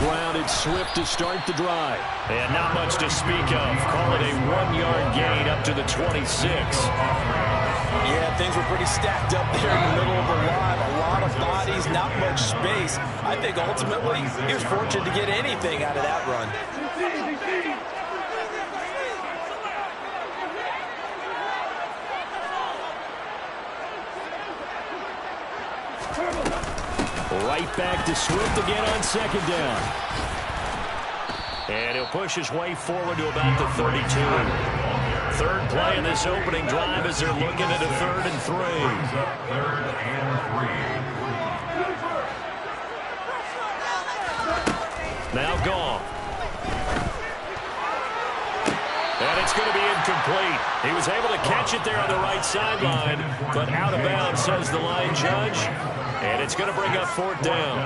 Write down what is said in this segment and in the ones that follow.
ground. It's Swift to start the drive. And not much to speak of. Call it a 1-yard gain up to the 26. Yeah, things were pretty stacked up there in the middle of the line. A lot of bodies, not much space. I think ultimately he was fortunate to get anything out of that run. Right back to Swift again on second down. And he'll push his way forward to about the 32. Third play in this opening drive as they're looking at a 3rd and 3. Now gone. And it's going to be incomplete. He was able to catch it there on the right sideline, but out of bounds, says the line judge. And it's going to bring up 4th down.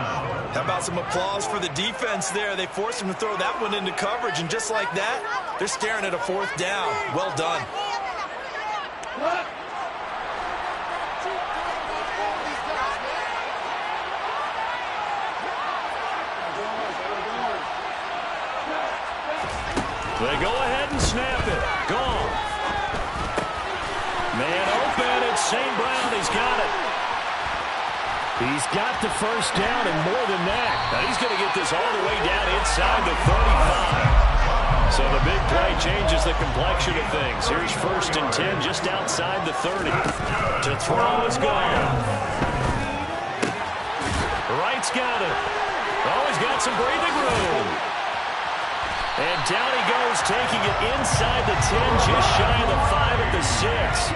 How about some applause for the defense there? They forced him to throw that one into coverage, and just like that, they're staring at a 4th down. Well done. They go ahead and snap it. Gone. Man open. It's St. Brown. He's got it. He's got the first down and more than that. Now he's going to get this all the way down inside the 35. So the big play changes the complexion of things. Here's 1st and 10 just outside the 30. To throw is gone. Right's got it. Oh, he's got some breathing room. And down he goes, taking it inside the 10, just shy of the 5 at the 6.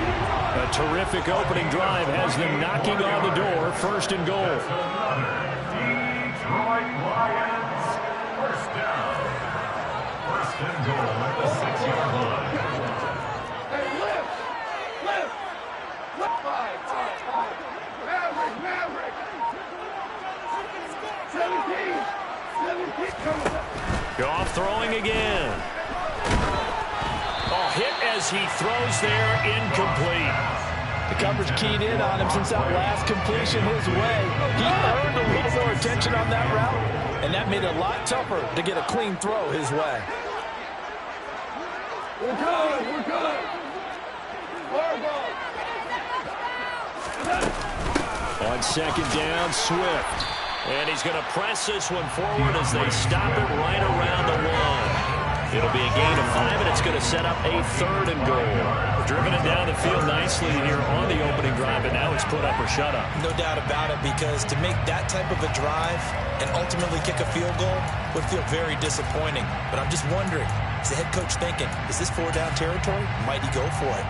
A terrific opening drive has them knocking on the door, 1st and goal. Detroit Lions, 1st down. 1st and goal at the 6-yard line. Hey, lift! 5. Maverick! 17, coming up. Goff throwing again. Oh, hit as he throws there, incomplete. The coverage keyed in on him since that last completion his way. He earned a little more attention on that route, and that made it a lot tougher to get a clean throw his way. We're good. On second down, Swift. And he's going to press this one forward as they stop it right around the 1. It'll be a gain of 5, and it's going to set up a 3rd and goal. Driven it down the field nicely here on the opening drive, and now it's put up or shut up. No doubt about it, because to make that type of a drive and ultimately kick a field goal would feel very disappointing. But I'm just wondering, is the head coach thinking, is this 4-down territory? Might he go for it?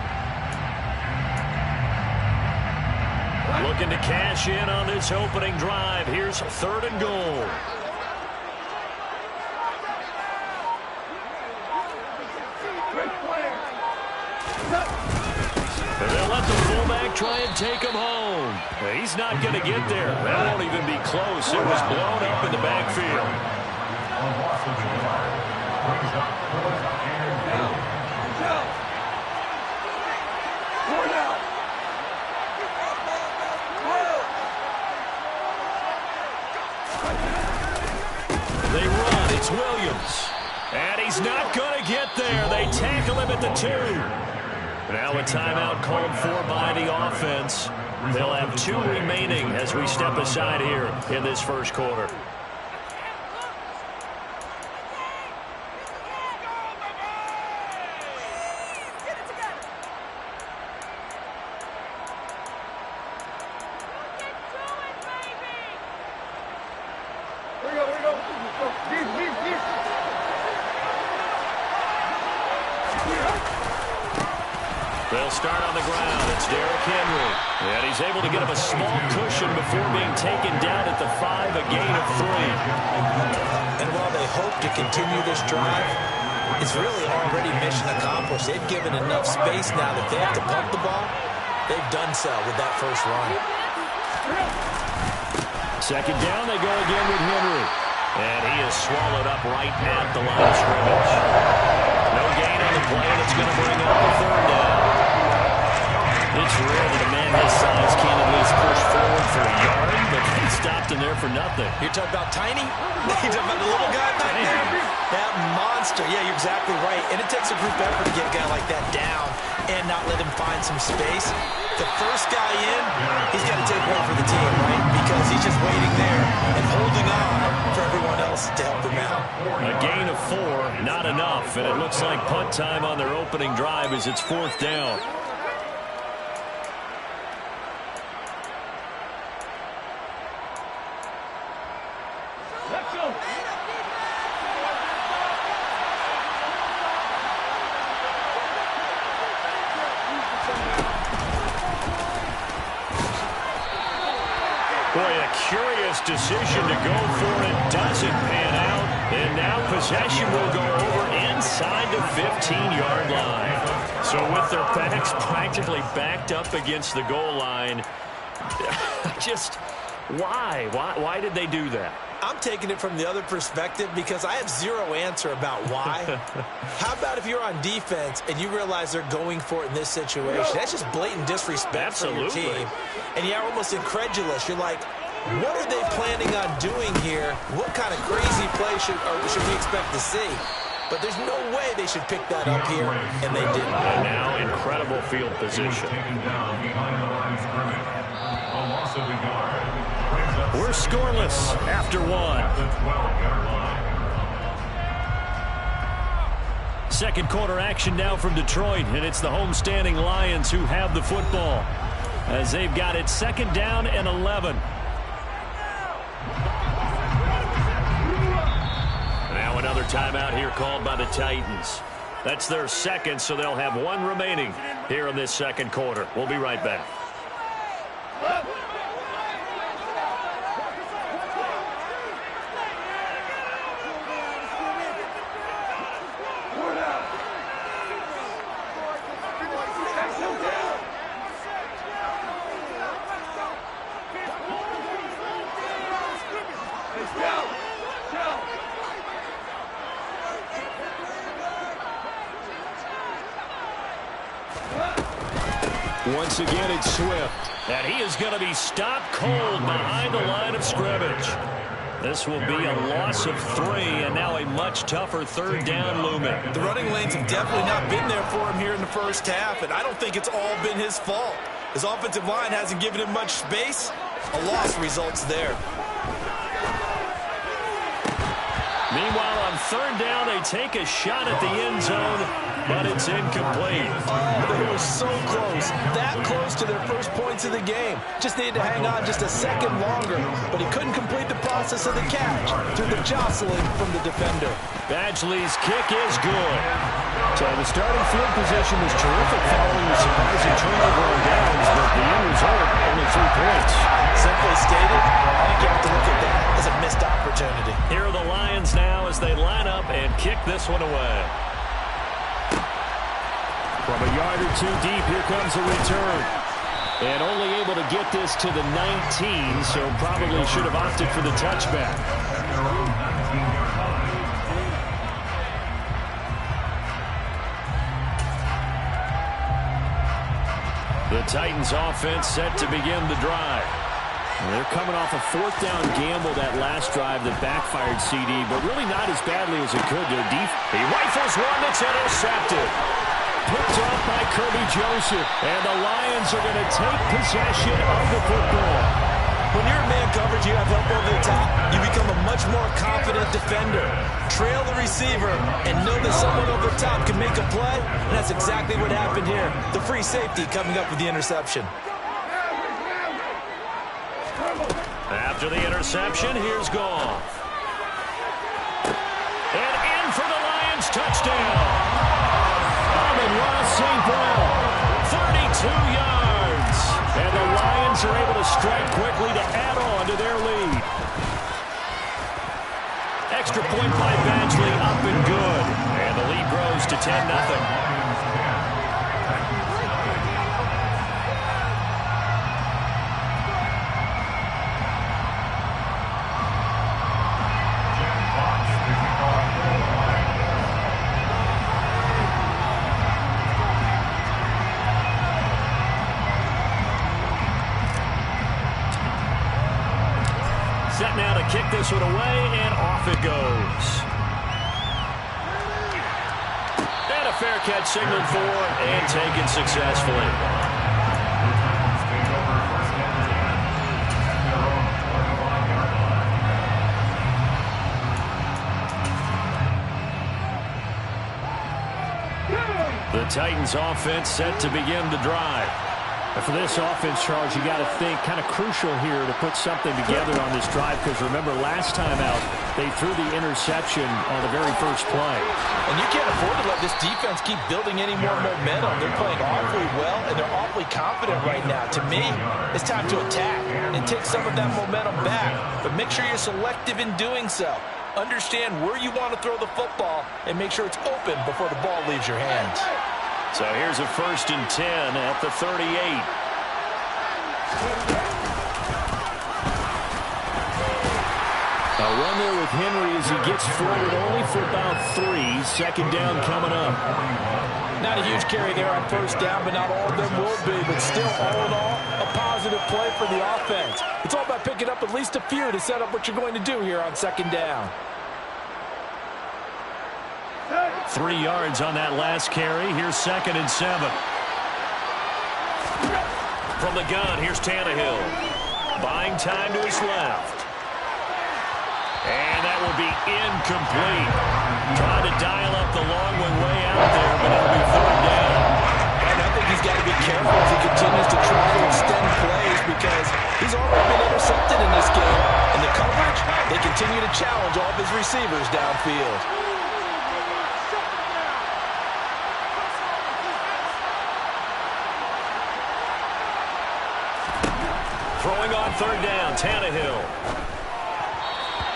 Looking to cash in on this opening drive. Here's 3rd and goal. And they'll let the fullback try and take him home. He's not going to get there. That won't even be close. It was blown up in the backfield. They run. It's Williams. And he's not going to get there. They tackle him at the 2. Now a timeout called for by the offense. They'll have 2 remaining as we step aside here in this first quarter. They'll start on the ground. It's Derrick Henry. And he's able to get him a small cushion before being taken down at the 5, a gain of 3. And while they hope to continue this drive, it's really already mission accomplished. They've given enough space now that they have to pump the ball. They've done so with that first run. Second down, they go again with Henry. And he is swallowed up right at the line of scrimmage. No gain on the play, and it's going to bring up a 3rd down. It's rare that a man his size can't at least push forward for a yard, but he stopped him there for nothing. You're talking about tiny? You're talking about the little guy back there? That monster. Yeah, you're exactly right. And it takes a group effort to get a guy like that down and not let him find some space. The first guy in, he's got to take one for the team, right? Because he's just waiting there and holding on for everyone else to help him out. A gain of 4, not enough. And it looks like punt time on their opening drive as it's 4th down. Boy, a curious decision to go for it. Doesn't pan out. And now possession will go over inside the 15-yard line. So with their backs practically backed up against the goal line, just why? Why did they do that? I'm taking it from the other perspective because I have zero answer about why. How about if you're on defense and you realize they're going for it in this situation? That's just blatant disrespect for your team. And you're almost incredulous. You're like, what are they planning on doing here? What kind of crazy play should we expect to see? But there's no way they should pick that up here, and they didn't. And now incredible field position. We're scoreless after 1. Second quarter action now from Detroit, and it's the homestanding Lions who have the football as they've got it 2nd down and 11. Now another timeout here called by the Titans. That's their second, so they'll have 1 remaining here in this second quarter. We'll be right back. Once again, it's Swift. And he is going to be stopped cold behind the line of scrimmage. This will be a loss of 3, and now a much tougher 3rd down looming. The running lanes have definitely not been there for him here in the first half, and I don't think it's all been his fault. His offensive line hasn't given him much space. A loss results there. Meanwhile, on 3rd down, they take a shot at the end zone, but it's incomplete. Oh, they were so close. That close to their first points of the game. Just needed to hang on just a second longer, but he couldn't complete the process of the catch through the jostling from the defender. Badgley's kick is good. So the starting field position was terrific following the surprising turnover on downs, but the end result, only 3 points. Simply stated, I think you have to look at that as a missed opportunity. Here are the Lions now as they line up and kick this one away. From a yard or 2 deep, here comes a return. And only able to get this to the 19, so probably should have opted for the touchback. The Titans offense set to begin the drive. They're coming off a 4th down gamble that last drive that backfired CD, but really not as badly as it could. Their defense. He rifles one that's intercepted. Picked up by Kirby Joseph. And the Lions are going to take possession of the football. When you're in man coverage, you have help over the top. You become a much more confident defender. Trail the receiver and know that someone over the top can make a play. And that's exactly what happened here. The free safety coming up with the interception. After the interception, here's Goff. And in for the Lions touchdown. Ross St. Brown, 32 yards. And the Lions are able to strike quickly to add on to their lead. Extra point by Badgley, up and good. And the lead grows to 10-0. kick this one away, and off it goes. And a fair catch signaled for and taken successfully. The Titans offense set to begin the drive. And for this offense, Charles, you got to think kind of crucial here to put something together on this drive, because remember last time out they threw the interception on the very first play. And you can't afford to let this defense keep building any more momentum. They're playing awfully well, and they're awfully confident right now. To me, it's time to attack and take some of that momentum back, but make sure you're selective in doing so. Understand where you want to throw the football and make sure it's open before the ball leaves your hands. So here's a 1st and 10 at the 38. A run there with Henry as he gets forward only for about 3. 2nd down coming up. Not a huge carry there on 1st down, but not all of them will be. But still, all in all, a positive play for the offense. It's all about picking up at least a few to set up what you're going to do here on 2nd down. 3 yards on that last carry. Here's 2nd and 7. From the gun, here's Tannehill. Buying time to his left. And that will be incomplete. Trying to dial up the long one way out there, but it'll be 3rd down. And I think he's got to be careful as he continues to try to extend plays, because he's already been intercepted in this game. And the coverage, they continue to challenge all of his receivers downfield. Throwing on 3rd down, Tannehill.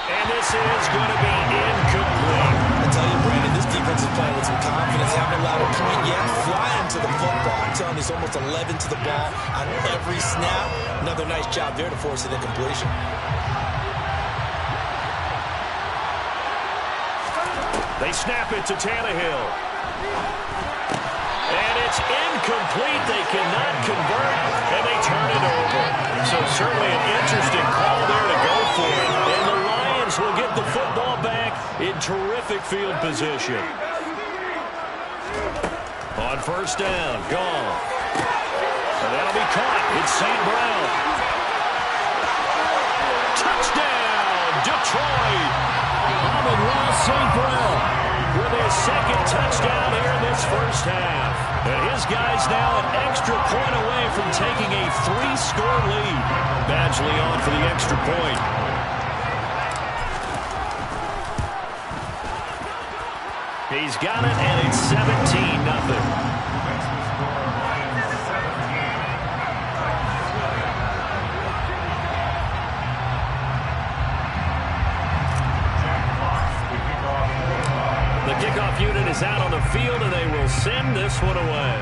And this is going to be incomplete. I tell you, Brandon, this defense is playing with some confidence. Haven't allowed a point yet. Flying to the football. I'm telling you, it's almost 11 to the ball on every snap. Another nice job there to force it in completion. They snap it to Tannehill. And it's incomplete. They cannot convert, and they turn it over. So certainly an interesting call there to go for it. And the Lions will get the football back in terrific field position. On 1st down, gone. And that'll be caught. It's St. Brown. Touchdown, Detroit. Amon-Ra St. Brown with his 2nd touchdown here in this 1st half. And his guys now an extra point away from taking a 3-score lead. Badgley on for the extra point. He's got it, and it's 17-0. Kickoff unit is out on the field, and they will send this one away.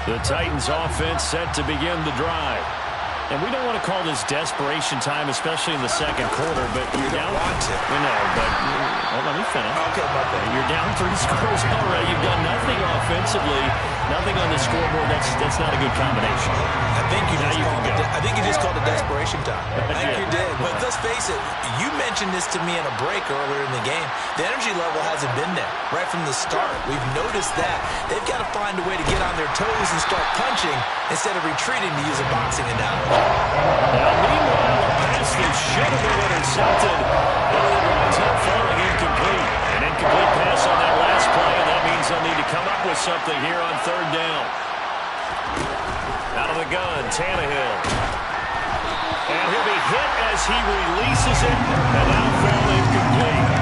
The Titans offense set to begin the drive. And we don't want to call this desperation time, especially in the 2nd quarter, but you're down. Want to. We know, but let me finish. Okay, my bad. You're down 3 scores already. You've done nothing offensively, nothing on the scoreboard. That's not a good combination. I think you just called it desperation time. I think you did. But let's face it, you mentioned this to me in a break earlier in the game. The energy level hasn't been there right from the start. We've noticed that. They've got to find a way to get on their toes and start punching instead of retreating, to use a boxing analogy. Now, meanwhile, a pass that should have been intercepted, but it winds up falling incomplete. An incomplete pass on that last play, and that means they'll need to come up with something here on 3rd down. Out of the gun, Tannehill. And he'll be hit as he releases it, and now fell incomplete.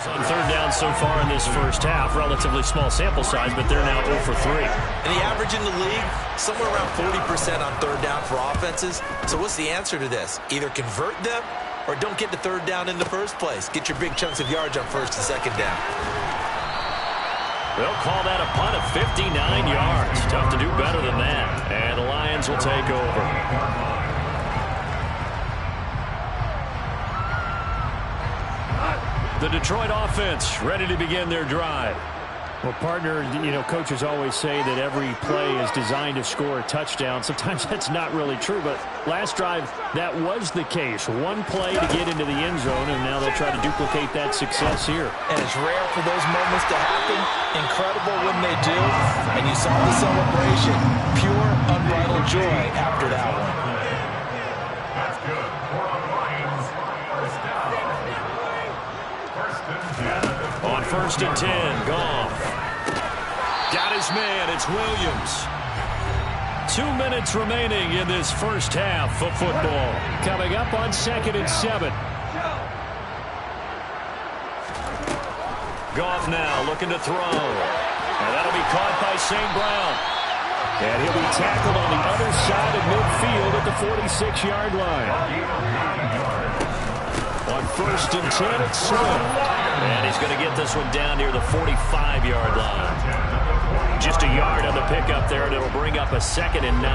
On 3rd down so far in this 1st half. Relatively small sample size, but they're now 0 for 3. And the average in the league, somewhere around 40% on 3rd down for offenses. So what's the answer to this? Either convert them or don't get to third down in the first place. Get your big chunks of yards on first and second down. They'll call that a punt of 59 yards. Tough to do better than that. And the Lions will take over. The Detroit offense ready to begin their drive. Well, partner, coaches always say that every play is designed to score a touchdown. Sometimes that's not really true, but last drive, that was the case. One play to get into the end zone, and now they'll try to duplicate that success here. And it's rare for those moments to happen. Incredible when they do. And you saw the celebration. Pure, unbridled joy after that one. That's good. For the Lions, first down. First and 10. On first and 10, Goff. Got his man, it's Williams. 2 minutes remaining in this first half of football. Coming up on 2nd and 7. Goff now looking to throw. And that'll be caught by St. Brown. And he'll be tackled on the other side of midfield at the 46-yard line. On first and 10, it's Swift. And he's going to get this one down near the 45-yard line. Just a yard on the pickup there, and it'll bring up a 2nd and 9.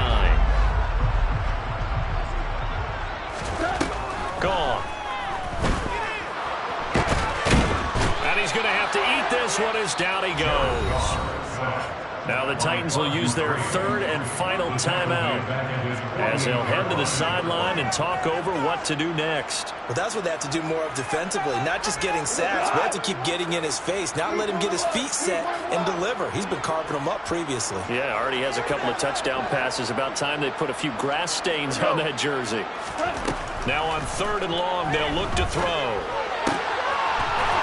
Gone. And he's going to have to eat this one as down he goes. Now the Titans will use their third and final timeout as they'll head to the sideline and talk over what to do next. Well, that's what they have to do more of defensively, not just getting sacks, but have to keep getting in his face, not let him get his feet set and deliver. He's been carving them up previously. Yeah, already has a couple of touchdown passes. About time they put a few grass stains on that jersey. Now on 3rd and long, they'll look to throw.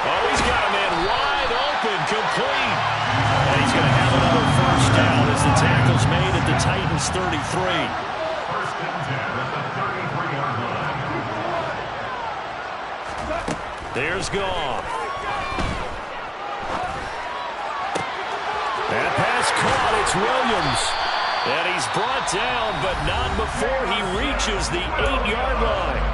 Oh, he's got a man wide open, complete. And he's going to have another first down as the tackle's made at the Titans' 33. First and 10 at the 33-yard line. There's Goff. That pass caught. It's Williams. And he's brought down, but not before he reaches the 8-yard line.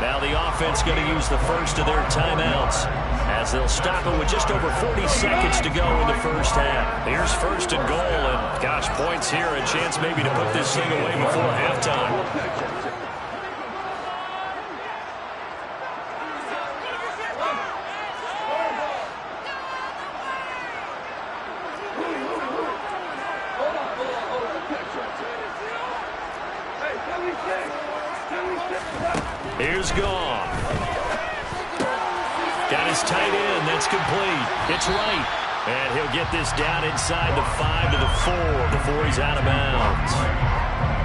Now the offense going to use the first of their timeouts as they'll stop it with just over 40 seconds to go in the first half. Here's first and goal, and gosh, points here, a chance maybe to put this thing away before halftime. Here's Goff. Got his tight end. That's complete. It's right. And he'll get this down inside the 5 to the 4 before he's out of bounds.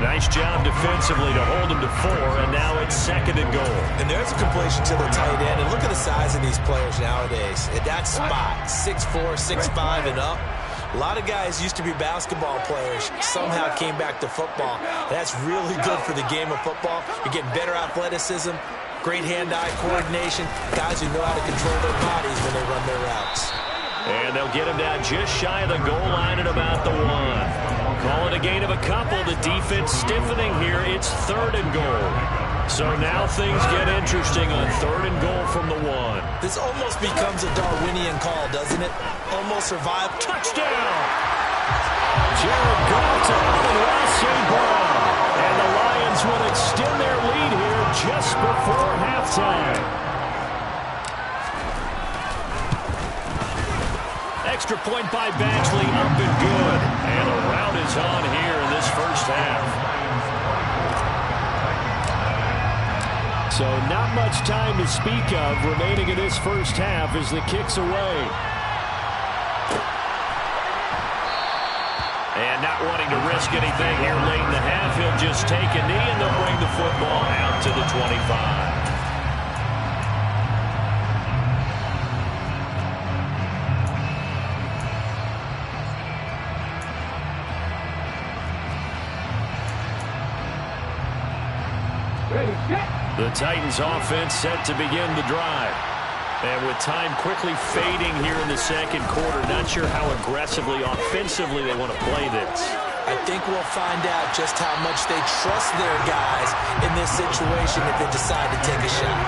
Nice job defensively to hold him to 4, and now it's 2nd and goal. And there's a completion to the tight end. And look at the size of these players nowadays. At that spot, 6'4", 6'5", and up. A lot of guys used to be basketball players, somehow came back to football. That's really good for the game of football. You're getting better athleticism, great hand-eye coordination, guys who know how to control their bodies when they run their routes. And they'll get him down just shy of the goal line at about the 1. Call it a gain of a couple. The defense stiffening here. It's 3rd and goal. So now things get interesting on 3rd and goal from the 1. This almost becomes a Darwinian call, doesn't it? Almost survived. Touchdown! Jared Goff to Amon-Ra St. Brown. And the Lions will extend their lead here just before halftime. Extra point by Badgley, up and good. And the rout is on here in this first half. So not much time to speak of remaining in this first half as the kick's away. And not wanting to risk anything here late in the half, he'll just take a knee and they'll bring the football out to the 25. The Titans offense set to begin the drive. And with time quickly fading here in the second quarter, not sure how aggressively, offensively they want to play this. I think we'll find out just how much they trust their guys in this situation if they decide to take a shot.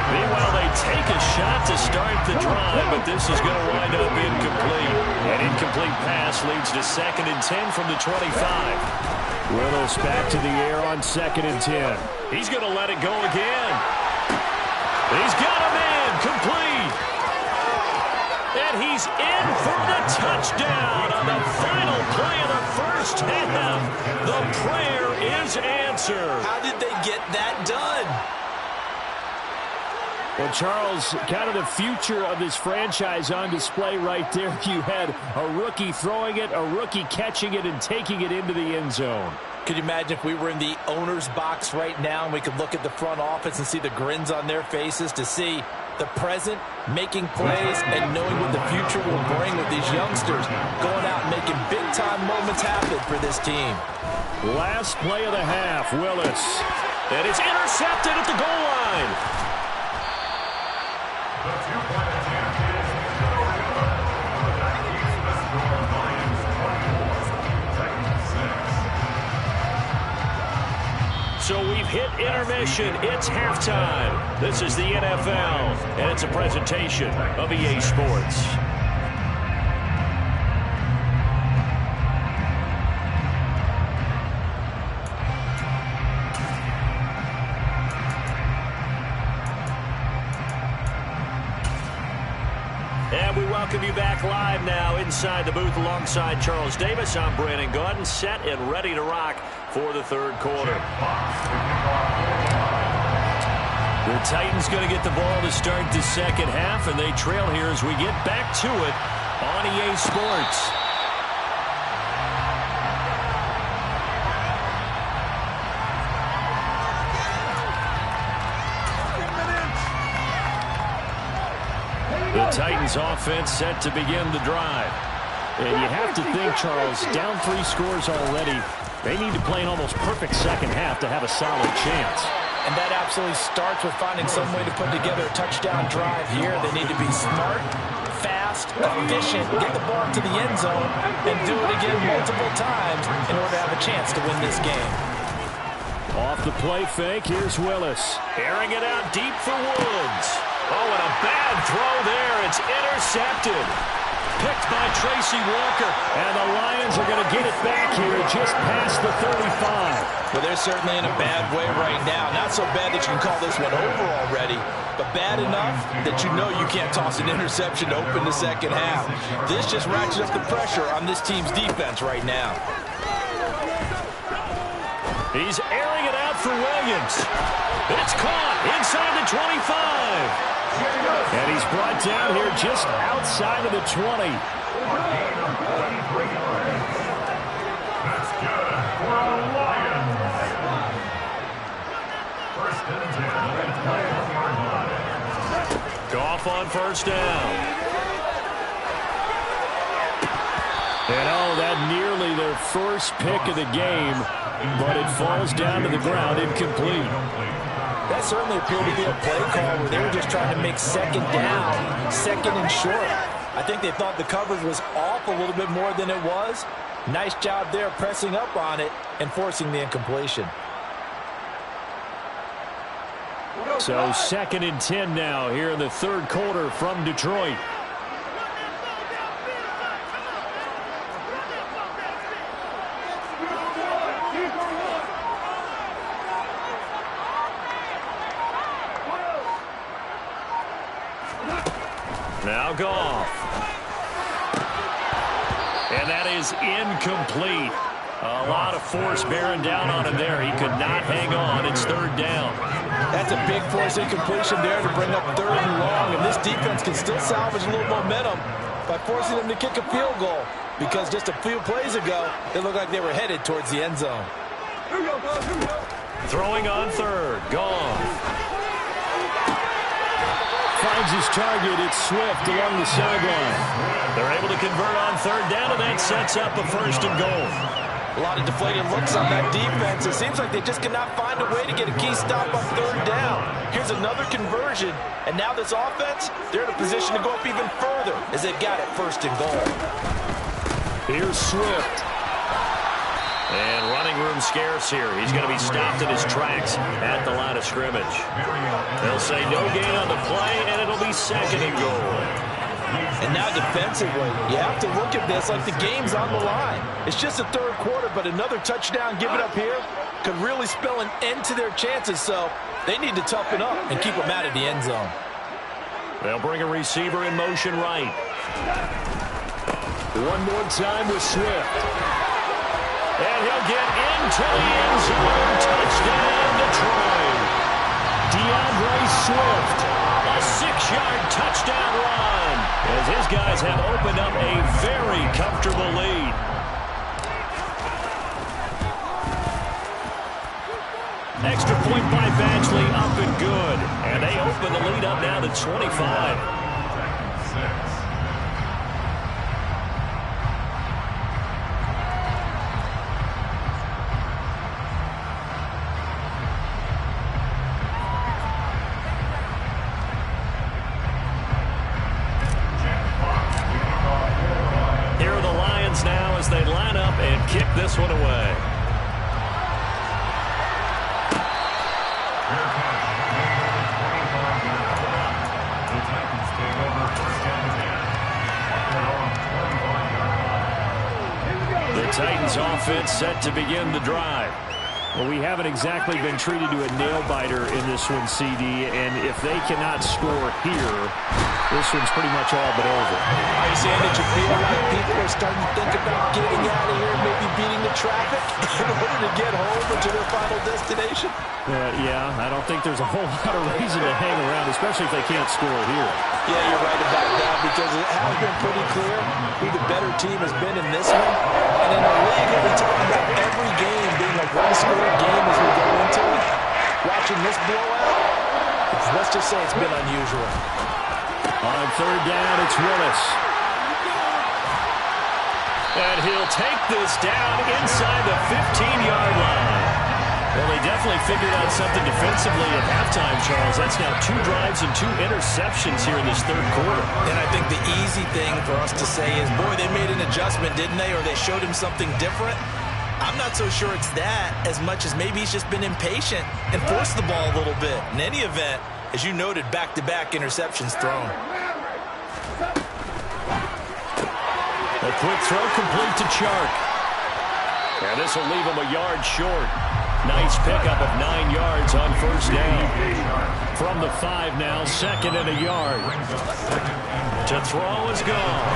Meanwhile, they take a shot to start the drive, but this is going to wind up incomplete. An incomplete pass leads to 2nd and 10 from the 25. Willis back to the air on 2nd and 10. He's going to let it go again. He's got a man complete. And he's in for the touchdown on the final play of the first half. The prayer is answered. How did they get that done? Well, Charles, kind of the future of this franchise on display right there. You had a rookie throwing it, a rookie catching it, and taking it into the end zone. Could you imagine if we were in the owner's box right now and we could look at the front office and see the grins on their faces to see the present, making plays, and knowing what the future will bring with these youngsters going out and making big-time moments happen for this team. Last play of the half, Willis. And it's intercepted at the goal line. The two-point attempt is no good. That keeps the score Lions 24, Titans 6. So we've hit intermission. It's halftime. This is the NFL, and it's a presentation of EA Sports. And we welcome you back live now inside the booth alongside Charles Davis. I'm Brandon Gaudin, set and ready to rock for the third quarter. The Titans going to get the ball to start the second half, and they trail here as we get back to it on EA Sports. The Titans offense set to begin the drive. And you have to think, Charles, down 3 scores already. They need to play an almost perfect second half to have a solid chance. And that absolutely starts with finding some way to put together a touchdown drive here. They need to be smart, fast, efficient, get the ball to the end zone, and do it again multiple times in order to have a chance to win this game. Off the play fake, here's Willis. Airing it out deep for Woods. Oh, and a bad throw there. It's intercepted. Picked by Tracy Walker. And the Lions are going to get it back here just past the 35. Well, they're certainly in a bad way right now. Not so bad that you can call this one over already, but bad enough that you know you can't toss an interception to open the second half. This just ratchets up the pressure on this team's defense right now. He's airing it out for Williams. It's caught inside the 25. And he's brought down here just outside of the 20. That's good for the Lions. First and 10 at the 24-yard line. Goff on first down. And oh, that nearly their first pick of the game, but it falls down to the ground incomplete. That certainly appeared to be a play call where they were just trying to make second down, second and short. I think they thought the coverage was off a little bit more than it was. Nice job there pressing up on it and forcing the incompletion. So 2nd and 10 now here in the third quarter from Detroit. Now Goff. And that is incomplete. A lot of force bearing down on him there. He could not hang on. It's third down. That's a big force incompletion there to bring up 3rd and long. And this defense can still salvage a little momentum by forcing them to kick a field goal. Because just a few plays ago, they looked like they were headed towards the end zone. Throwing on third. Goff. Finds his target. It's Swift along the sideline. They're able to convert on third down, and that sets up a 1st and goal. A lot of deflated looks on that defense. It seems like they just cannot find a way to get a key stop on 3rd down. Here's another conversion, and now this offense, they're in a position to go up even further as they've got it 1st and goal. Here's Swift. And running room scarce here. He's going to be stopped in his tracks at the line of scrimmage. They'll say no gain on the play, and it'll be 2nd and goal. And now defensively, you have to look at this like the game's on the line. It's just the 3rd quarter, but another touchdown given up here could really spell an end to their chances, so they need to toughen up and keep them out of the end zone. They'll bring a receiver in motion right. One more time with Swift. And he'll get into the end zone. Touchdown, Detroit. DeAndre Swift, a 6-yard touchdown run, as his guys have opened up a very comfortable lead. Extra point by Badgley, up and good. And they open the lead up now to 25. They line up and kick this one away. The Titans offense set to begin the drive. Well, we haven't exactly been treated to a nail-biter in this one, CD, and if they cannot score here, this one's pretty much all but over. Are you saying that you feel like people are starting to think about getting out of here, maybe beating the traffic in order to get home or to their final destination? Yeah, I don't think there's a whole lot of reason to hang around, especially if they can't score here. Yeah, you're right about that, because it has been pretty clear who the better team has been in this one. And in a league that we talk about every game being a one-score game as we go into it, watching this blowout, let's just say it's been unusual. On 3rd down, it's Willis. And he'll take this down inside the 15-yard line. Well, they definitely figured out something defensively at halftime, Charles. That's now 2 drives and 2 interceptions here in this 3rd quarter. And I think the easy thing for us to say is, boy, they made an adjustment, didn't they? Or they showed him something different. I'm not so sure it's that as much as maybe he's just been impatient and forced the ball a little bit. In any event, as you noted, back-to-back interceptions thrown. A quick throw complete to Chark. And this will leave him a yard short. Nice pickup of 9 yards on 1st down. From the 5 now, 2nd and a yard. To throw is gone.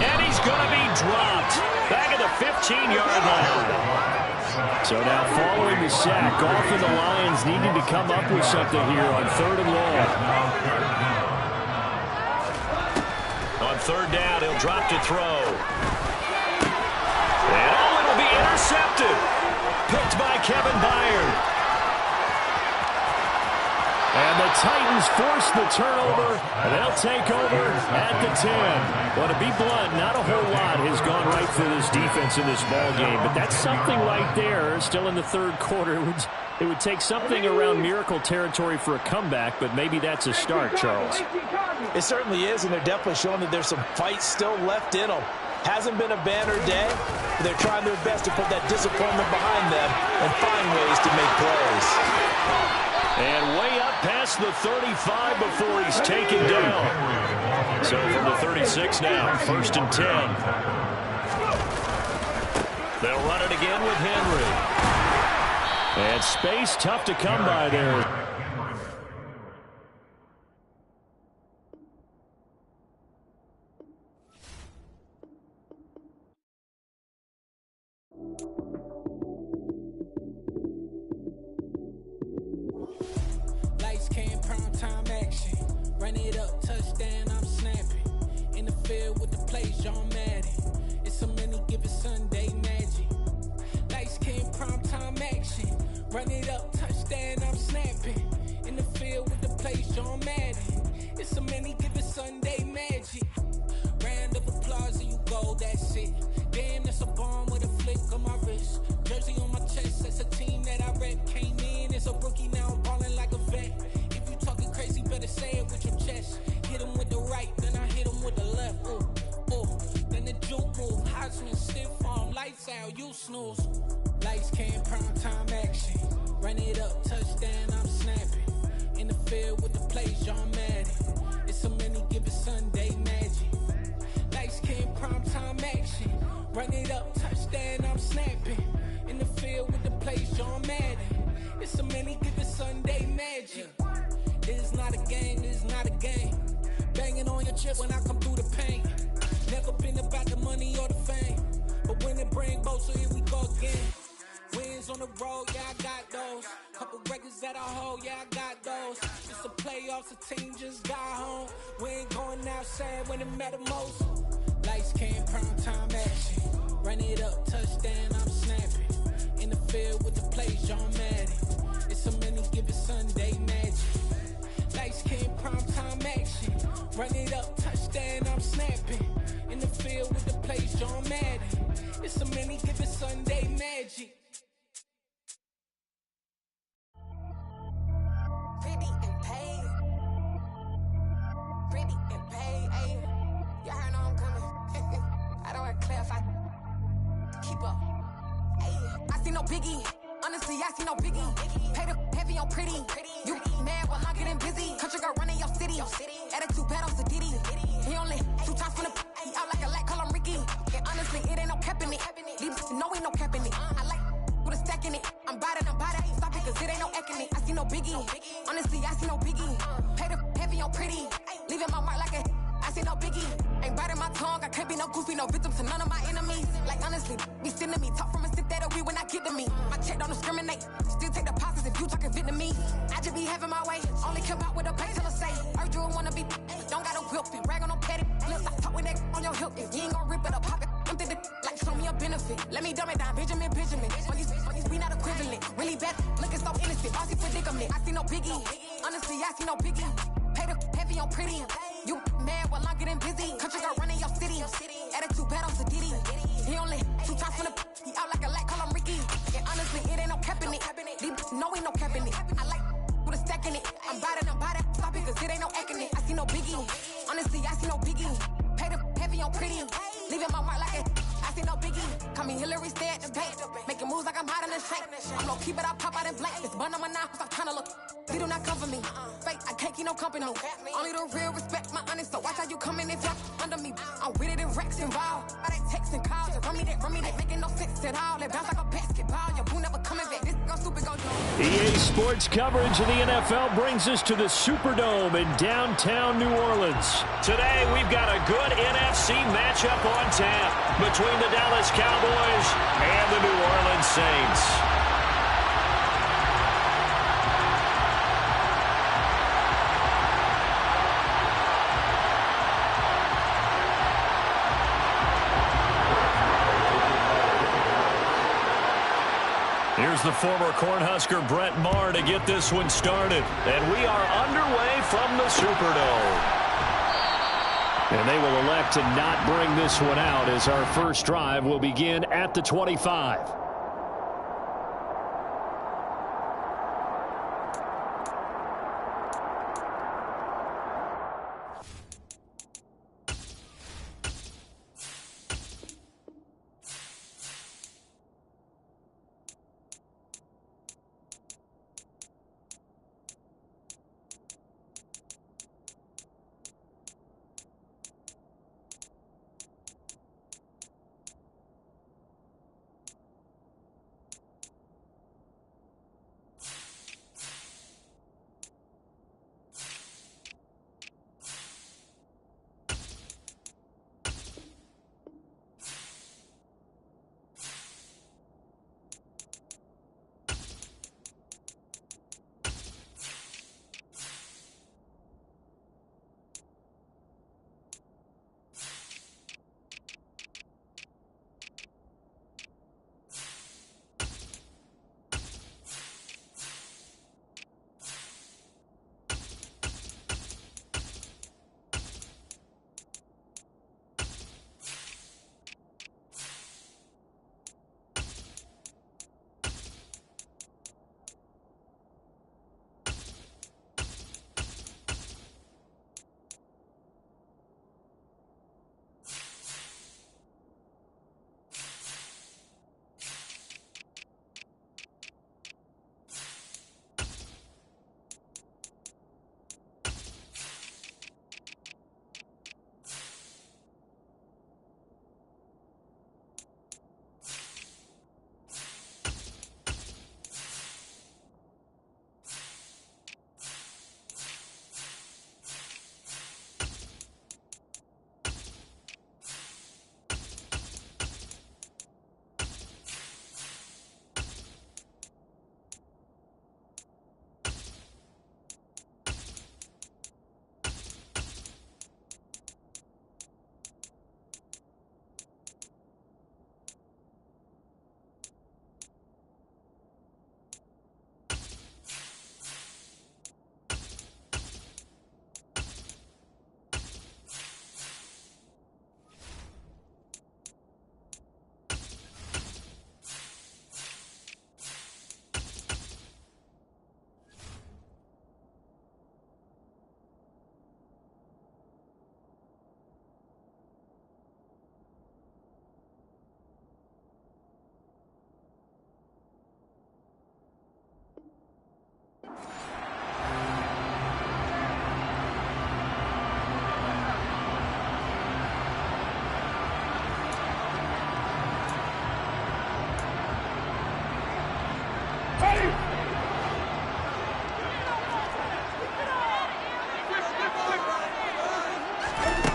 And he's going to be dropped. Back at the 15-yard line. So now following the sack, Goff and the Lions needing to come up with something here on 3rd and long. On 3rd down, he'll drop to throw. And it'll be intercepted. Picked by Kevin Byard. And the Titans force the turnover, and they'll take over at the 10. Well, to be blunt, not a whole lot has gone right for this defense in this ball game, but that's something right there. Still in the 3rd quarter, it would take something around miracle territory for a comeback, but maybe that's a start, Charles. It certainly is, and they're definitely showing that there's some fight still left in them. Hasn't been a banner day, but they're trying their best to put that disappointment behind them and find ways to make plays. And way up past the 35 before he's taken down. So from the 36 now, 1st and 10. They'll run it again with Henry. And space tough to come by there. Lights came, prime time action. Run it up, touchdown, I'm snapping. In the field with the plays, John Madden. It's a many given Sunday magic. Lights came, prime time action. Run it up, touchdown, I'm snapping. In the field with the plays, John Madden. It's a many given Sunday magic. Round of applause and you go, that's it. Damn, that's a bomb with a flick on my wrist. Jersey on my chest, that's a team that I rep. Came in as a rookie, now I'm balling like a vet. If you talking crazy, better say it with your chest. Hit him with the right, then I hit him with the left. Ooh, ooh. Then the juke move, Heisman, stiff arm, lights out, you snooze. touchdown, I'm snapping. In the field with the plays, John Madden. It's so many given Sunday magic. Lights came primetime action. Run it up, touchdown, I'm snapping. In the field with the plays, John Madden. It's so many given Sunday magic. This is not a game, this is not a game. Banging on your chip when I come through the paint. Never been about the money or the fame. But when it bring both, so here we go again. Wins on the road, yeah, I got those. Couple records that I hold, yeah, I got those. It's the playoffs, the team just got home. We ain't going outside when it matter most. Lights came, primetime action. Run it up, touchdown, I'm snapping. In the field with the plays, John Madden. It's so many given Sunday magic. Lights came, primetime action. Run it up, touchdown, I'm snapping. In the field with the plays, John Madden. It's so many given Sunday magic. Pretty and paid. Pretty and paid, ayy. Y'all heard I'm coming. I don't want to clarify. Keep up. Ayy. I see no biggie. Honestly, I see no biggie. Pay the heavy on pretty. You mad while I'm getting busy. Country girl running your city. Attitude bad on Sadiddy. He only 2 times from the he out like a light, call him Ricky. And honestly, it ain't no cap in it. Leave no ain't no cap in it. I like with a stack in it. I'm bad. Stop it, cause it ain't no eck in it. I see no biggie. Honestly, I see no biggie. Pay the heavy on pretty. Leaving my mark like a I see no biggie. Ain't biting my tongue. I can't be no goofy, no victim to none of my enemies. Like honestly, be sending me talk from a stick that'll be when I get to me. My check don't discriminate. Still take deposits if you talking Vietnamese. I just be having my way. Only come out with a pay till I say. Urge you wanna be. Don't got no whip. Rag on no petty. Lips, I talk with that on your hip. If you ain't gon' rip it or pop it, empty the like show me a benefit. Let me dumb it down, Benjamin. On these we not equivalent. Really bad, looking so innocent. Bossy predicament. I see no biggie. Honestly, I see no biggie. Pay the heavy on pretty. You mad while I'm getting busy. Country girl running your city. Attitude bad on Sadiddy. He only 2 times from the he out like a light, call him Ricky. And honestly, it ain't no cap in it. No ain't no cap in it. I like with a stack in it. I'm bad. Stop it, cause it ain't no eck in it. I see no biggie. Honestly, I see no biggie. Pay the heavy on pretty. Leaving my mark like it. I see no biggie. Call me Hillary, stay at the bank. Making moves like I'm hot in the shank. I'm low key, but I pop out in blank. It's bun on my knife, I'm trying to look. They do not come for me. Fake, I can't keep no company. Only the real respect my honest. So watch how you coming if you're under me. I'm with it and Rex involved. I they text and calls. Run me that, making no sense at all. They bounce like a basketball. Your boo never coming back. This go stupid, go do. EA Sports coverage of the NFL brings us to the Superdome in downtown New Orleans. Today, we've got a good NFC matchup on tap between the Dallas Cowboys and the New Orleans Saints. Here's the former Cornhusker Brett Maher to get this one started. And we are underway from the Superdome. And they will elect to not bring this one out as our first drive will begin at the 25.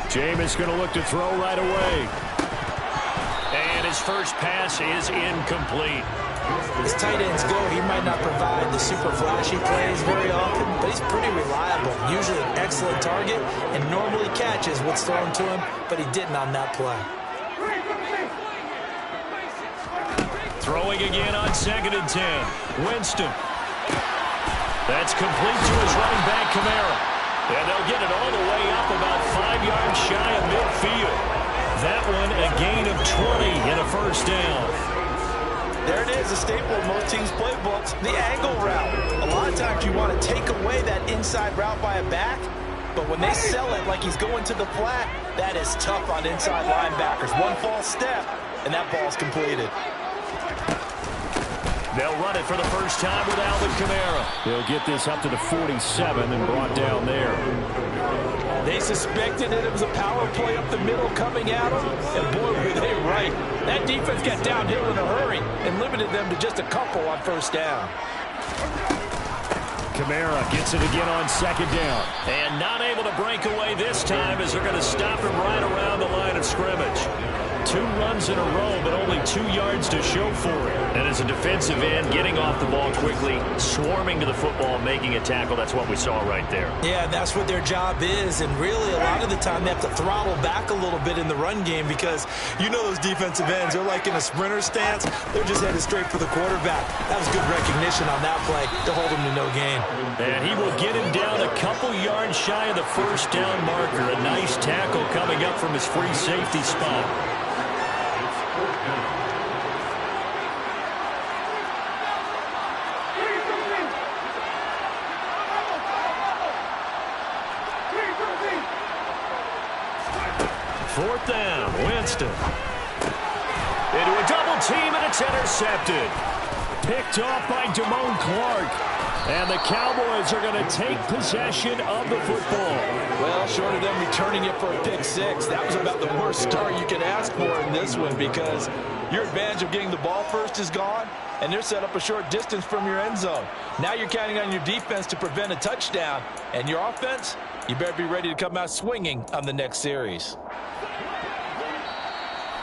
Jameis going to look to throw right away. And his first pass is incomplete. As tight ends go, he might not provide the super flashy plays very often, but he's pretty reliable. Usually an excellent target and normally catches what's thrown to him, but he didn't on that play. Throwing again on 2nd and 10. Winston. That's complete to his running back, Kamara. And they'll get it all the way up about 5 yards shy of midfield. That one a gain of 20 and a first down. There it is, a staple of most teams' playbooks, the angle route. A lot of times you want to take away that inside route by a back, but when they sell it like he's going to the flat, that is tough on inside linebackers. One false step, and that ball's completed. They'll run it for the first time with Alvin Kamara. They'll get this up to the 47 and brought down there. They suspected that it was a power play up the middle coming at them, and boy, were they right. That defense got downhill in a hurry and limited them to just a couple on first down. Kamara gets it again on 2nd down. And not able to break away this time as they're going to stop him right around the line of scrimmage. 2 runs in a row, but only 2 yards to show for it. And as a defensive end, getting off the ball quickly, swarming to the football, making a tackle, that's what we saw right there. Yeah, that's what their job is, and really a lot of the time they have to throttle back a little bit in the run game because you know those defensive ends, they're like in a sprinter stance. They're just headed straight for the quarterback. That was good recognition on that play to hold him to no gain. And he will get him down a couple yards shy of the first down marker. A nice tackle coming up from his free safety spot. Fourth down, Winston. Into a double team, and it's intercepted. Picked off by Damone Clark. And the Cowboys are going to take possession of the football. Well, short of them returning it for a pick 6, that was about the worst start you could ask for in this one because your advantage of getting the ball first is gone, and they're set up a short distance from your end zone. Now you're counting on your defense to prevent a touchdown, and your offense, you better be ready to come out swinging on the next series.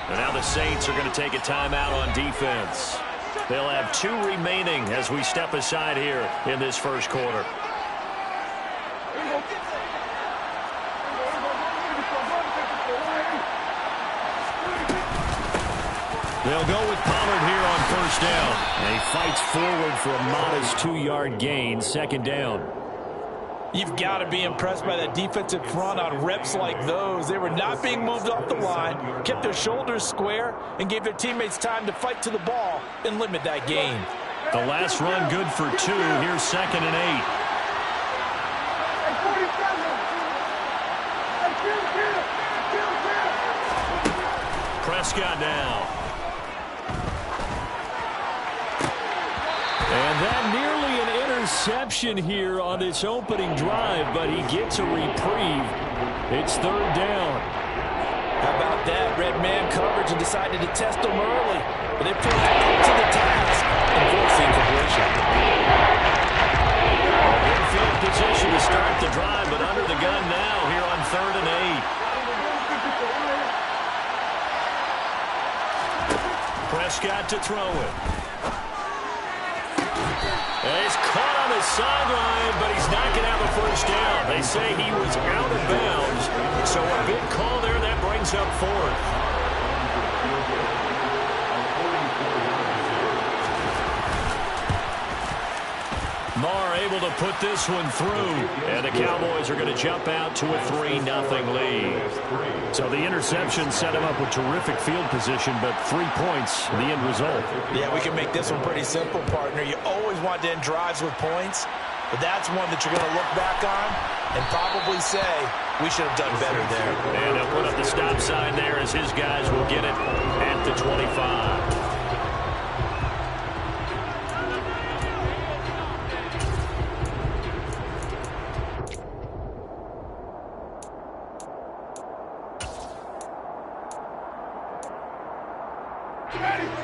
And now the Saints are going to take a timeout on defense. They'll have 2 remaining as we step aside here in this first quarter. They'll go with Pollard here on first down. And he fights forward for a modest 2-yard gain, 2nd down. You've got to be impressed by that defensive front on reps like those. They were not being moved off the line, kept their shoulders square, and gave their teammates time to fight to the ball and limit that gain. The last run good for 2. Here's 2nd and 8. Prescott now. And that nearly an interception here on this opening drive, but he gets a reprieve. It's 3rd down. How about that? Red man coverage and decided to test them early. But they put up to the task and forcing completion. In field position to start the drive, but under the gun now here on 3rd and 8. Prescott to throw it. And he's caught on the sideline, but he's not going to have a first down. They say he was out of bounds, so a big call there that brings up 4th. Marr able to put this one through, and the Cowboys are going to jump out to a 3-0 lead. So the interception set him up with terrific field position, but 3 points, the end result. Yeah, we can make this one pretty simple, partner. You always want to end drives with points, but that's one that you're going to look back on and probably say, we should have done better there. And they'll put up the stop sign there as his guys will get it at the 25.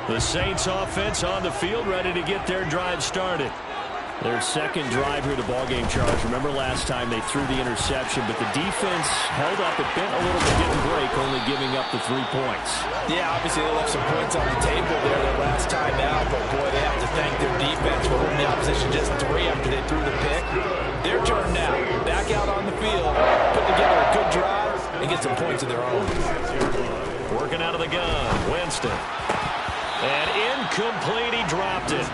The Saints offense on the field, ready to get their drive started. Their second drive here, the ballgame, Charles. Remember last time they threw the interception, but the defense held up. It bent a little bit, didn't break, only giving up the 3 points. Yeah, obviously they left some points on the table there their last time out, but boy, they have to thank their defense for holding the opposition just 3 after they threw the pick. Their turn now. Back out on the field, put together a good drive, and get some points of their own. Working out of the gun, Winston. And incomplete, he dropped it.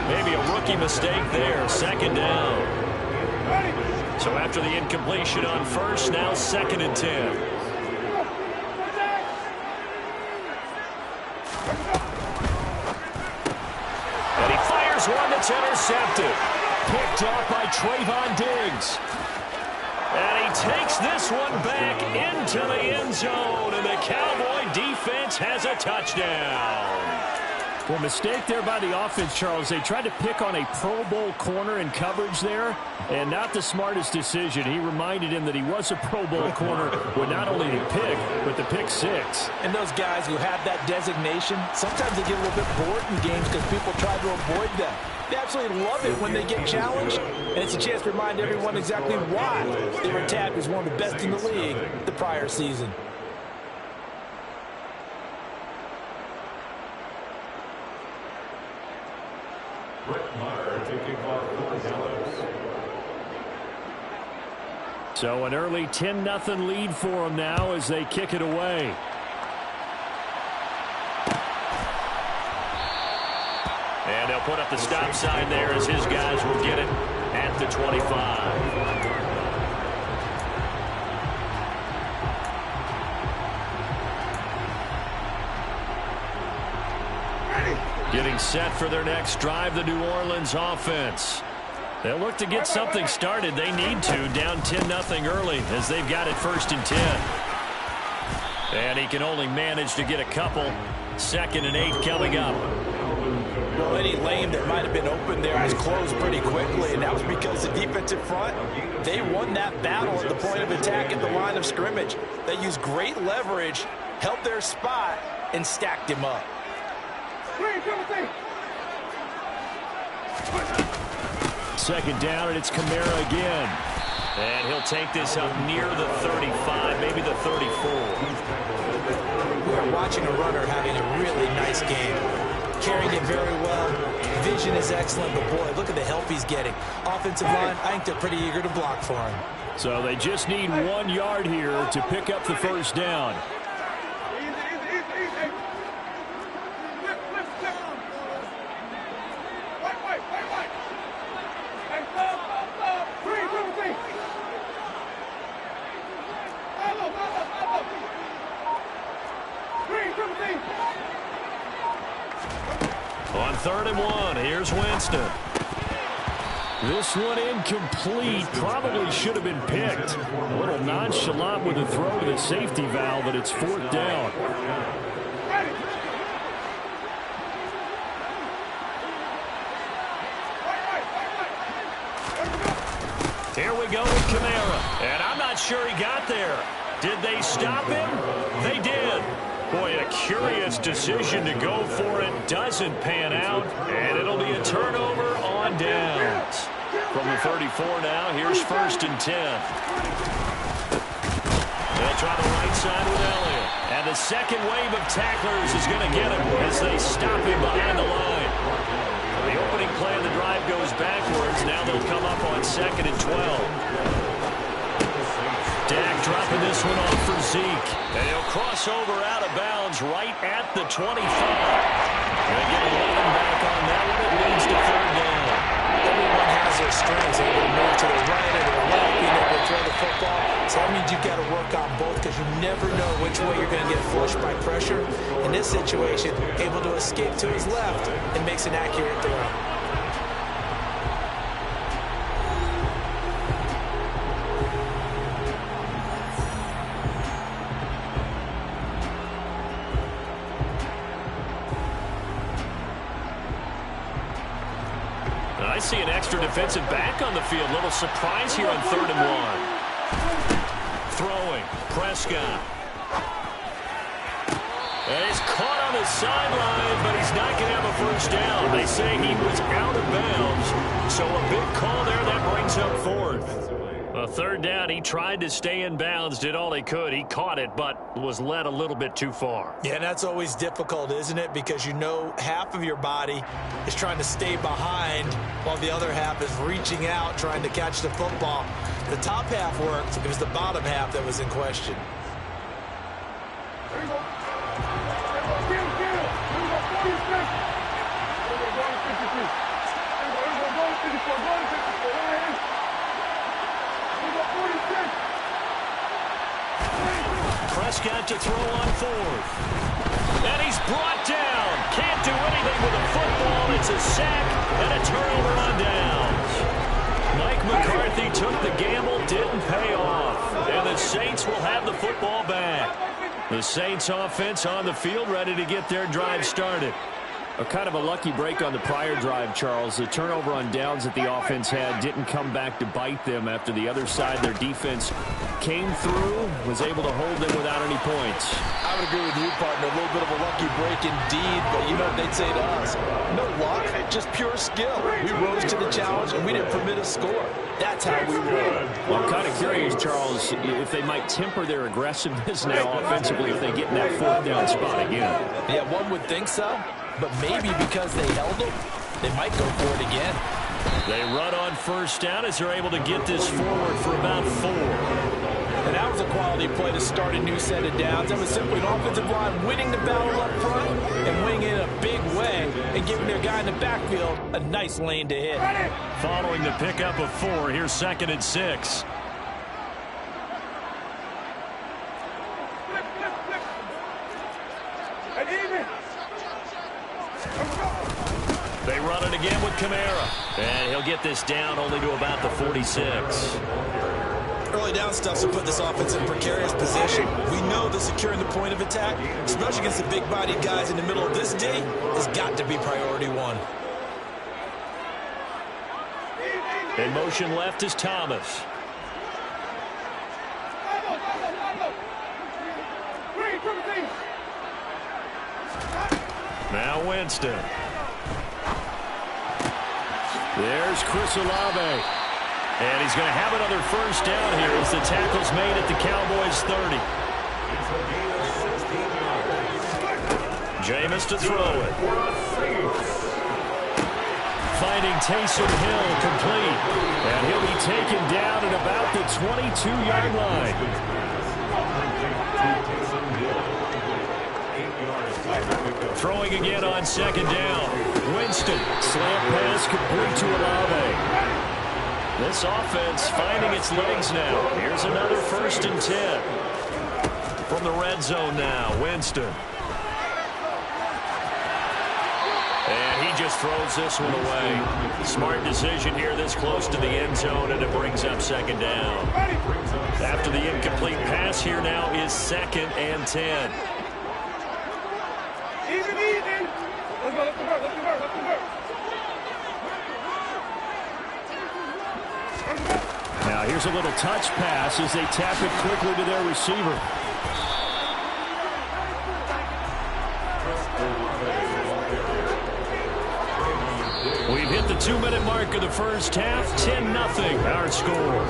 Maybe a rookie mistake there, second down. So after the incompletion on first, now 2nd and 10. And he fires one that's intercepted. Picked off by Trayvon Diggs. And he takes this one back into the end zone, and the Cowboy defense has a touchdown. Well, mistake there by the offense, Charles. They tried to pick on a Pro Bowl corner in coverage there, and not the smartest decision. He reminded him that he was a Pro Bowl corner with not only the pick, but the pick 6. And those guys who have that designation, sometimes they get a little bit bored in games because people try to avoid them. They absolutely love it when they get challenged, and it's a chance to remind everyone exactly why they were tabbed as one of the best in the league the prior season. So an early 10-0 lead for them now as they kick it away. And they'll put up the stop sign there as his guys will get it at the 25. Getting set for their next drive, the New Orleans offense. They'll look to get something started. They need to, down 10-0 early as they've got it 1st and 10. And he can only manage to get a couple. 2nd and 8 coming up. Well, any lane that might have been open there was closed pretty quickly, and that was because the defensive front, they won that battle at the point of attack at the line of scrimmage. They used great leverage, held their spot, and stacked him up. 2nd down, and it's Kamara again. And he'll take this up near the 35, maybe the 34. We're watching a runner having a really nice game. Carrying it very well. Vision is excellent, but boy, look at the help he's getting. Offensive line, I think they're pretty eager to block for him. So they just need 1 yard here to pick up the 1st down. On 3rd and 1, here's Winston. This one incomplete. Probably should have been picked. A little nonchalant with a throw to the safety valve, but it's 4th down. Here we go with Kamara. And I'm not sure he got there. Did they stop him? They did. Boy, a curious decision to go for it. Doesn't pan out. And it'll be a turnover on downs. From the 34 now, here's 1st and 10. They'll try the right side with Elliott. And the second wave of tacklers is going to get him as they stop him behind the line. The opening play of the drive goes backwards. Now they'll come up on 2nd and 12. Dak dropping this one off for Zeke. And he'll cross over out of bounds right at the 25. They get 11 back on that one. It leads to 3rd down. Everyone has their strengths. They will move to the right or to the left, being able to throw the football. So that means you've got to work on both because you never know which way you're going to get flushed by pressure. In this situation, able to escape to his left and makes an accurate throw. I see an extra defensive back on the field. Little surprise here on 3rd and 1. Throwing. Prescott. And he's caught on the sideline, but he's not going to have a 1st down. They say he was out of bounds, so a A third down, he tried to stay in bounds, did all he could. He caught it, but was led a little bit too far. Yeah, and that's always difficult, isn't it? Because you know half of your body is trying to stay behind while the other half is reaching out, trying to catch the football. The top half worked. It was the bottom half that was in question. There you go. Get him. There you go, 46. There you go, 53. There you go, 54. Go to 54. Go ahead. There you go, 46. Prescott to throw on fourth. And he's brought down. Can't do anything with a football. It's a sack and a turnover on downs. Mike McCarthy took the gamble, didn't pay off. And the Saints will have the football back. The Saints offense on the field, ready to get their drive started. A kind of a lucky break on the prior drive, Charles. The turnover on downs that the offense had didn't come back to bite them after the other side. Their defense came through, was able to hold them without any points. I would agree with you, partner. A little bit of a lucky break indeed, but you know what they'd say to us? No luck, just pure skill. We rose to the challenge, and we didn't permit a score. That's how we roll. Well, I'm kind of curious, Charles, if they might temper their aggressiveness now offensively if they get in that fourth down spot again. Yeah, one would think so, but maybe because they held them, they might go for it again. They run on first down as they're able to get this forward for about 4. And that was a quality play to start a new set of downs. That was simply an offensive line winning the battle up front and winning it in a big way and giving their guy in the backfield a nice lane to hit. Following the pickup of 4, here's 2nd and 6. They run it again with Kamara. And he'll get this down only to about the 46. Early down stuffs will put this offense in a precarious position. We know that securing the point of attack, especially against the big-bodied guys in the middle of this D, has got to be priority one. In motion left is Thomas. Now Winston. There's Chris Olave. And he's going to have another first down here as the tackle's made at the Cowboys' 30. Jameis to throw it. Finding Taysom Hill complete. And he'll be taken down at about the 22-yard line. Throwing again on 2nd down. Winston. Slant pass complete to Olave. This offense finding its legs now. Here's another 1st and 10. From the red zone now, Winston. And he just throws this one away. Smart decision here this close to the end zone, and it brings up 2nd down. After the incomplete pass, here now is 2nd and 10. Let's go. Now here's a little touch pass as they tap it quickly to their receiver. We've hit the 2-minute mark of the first half. 10-0 our score.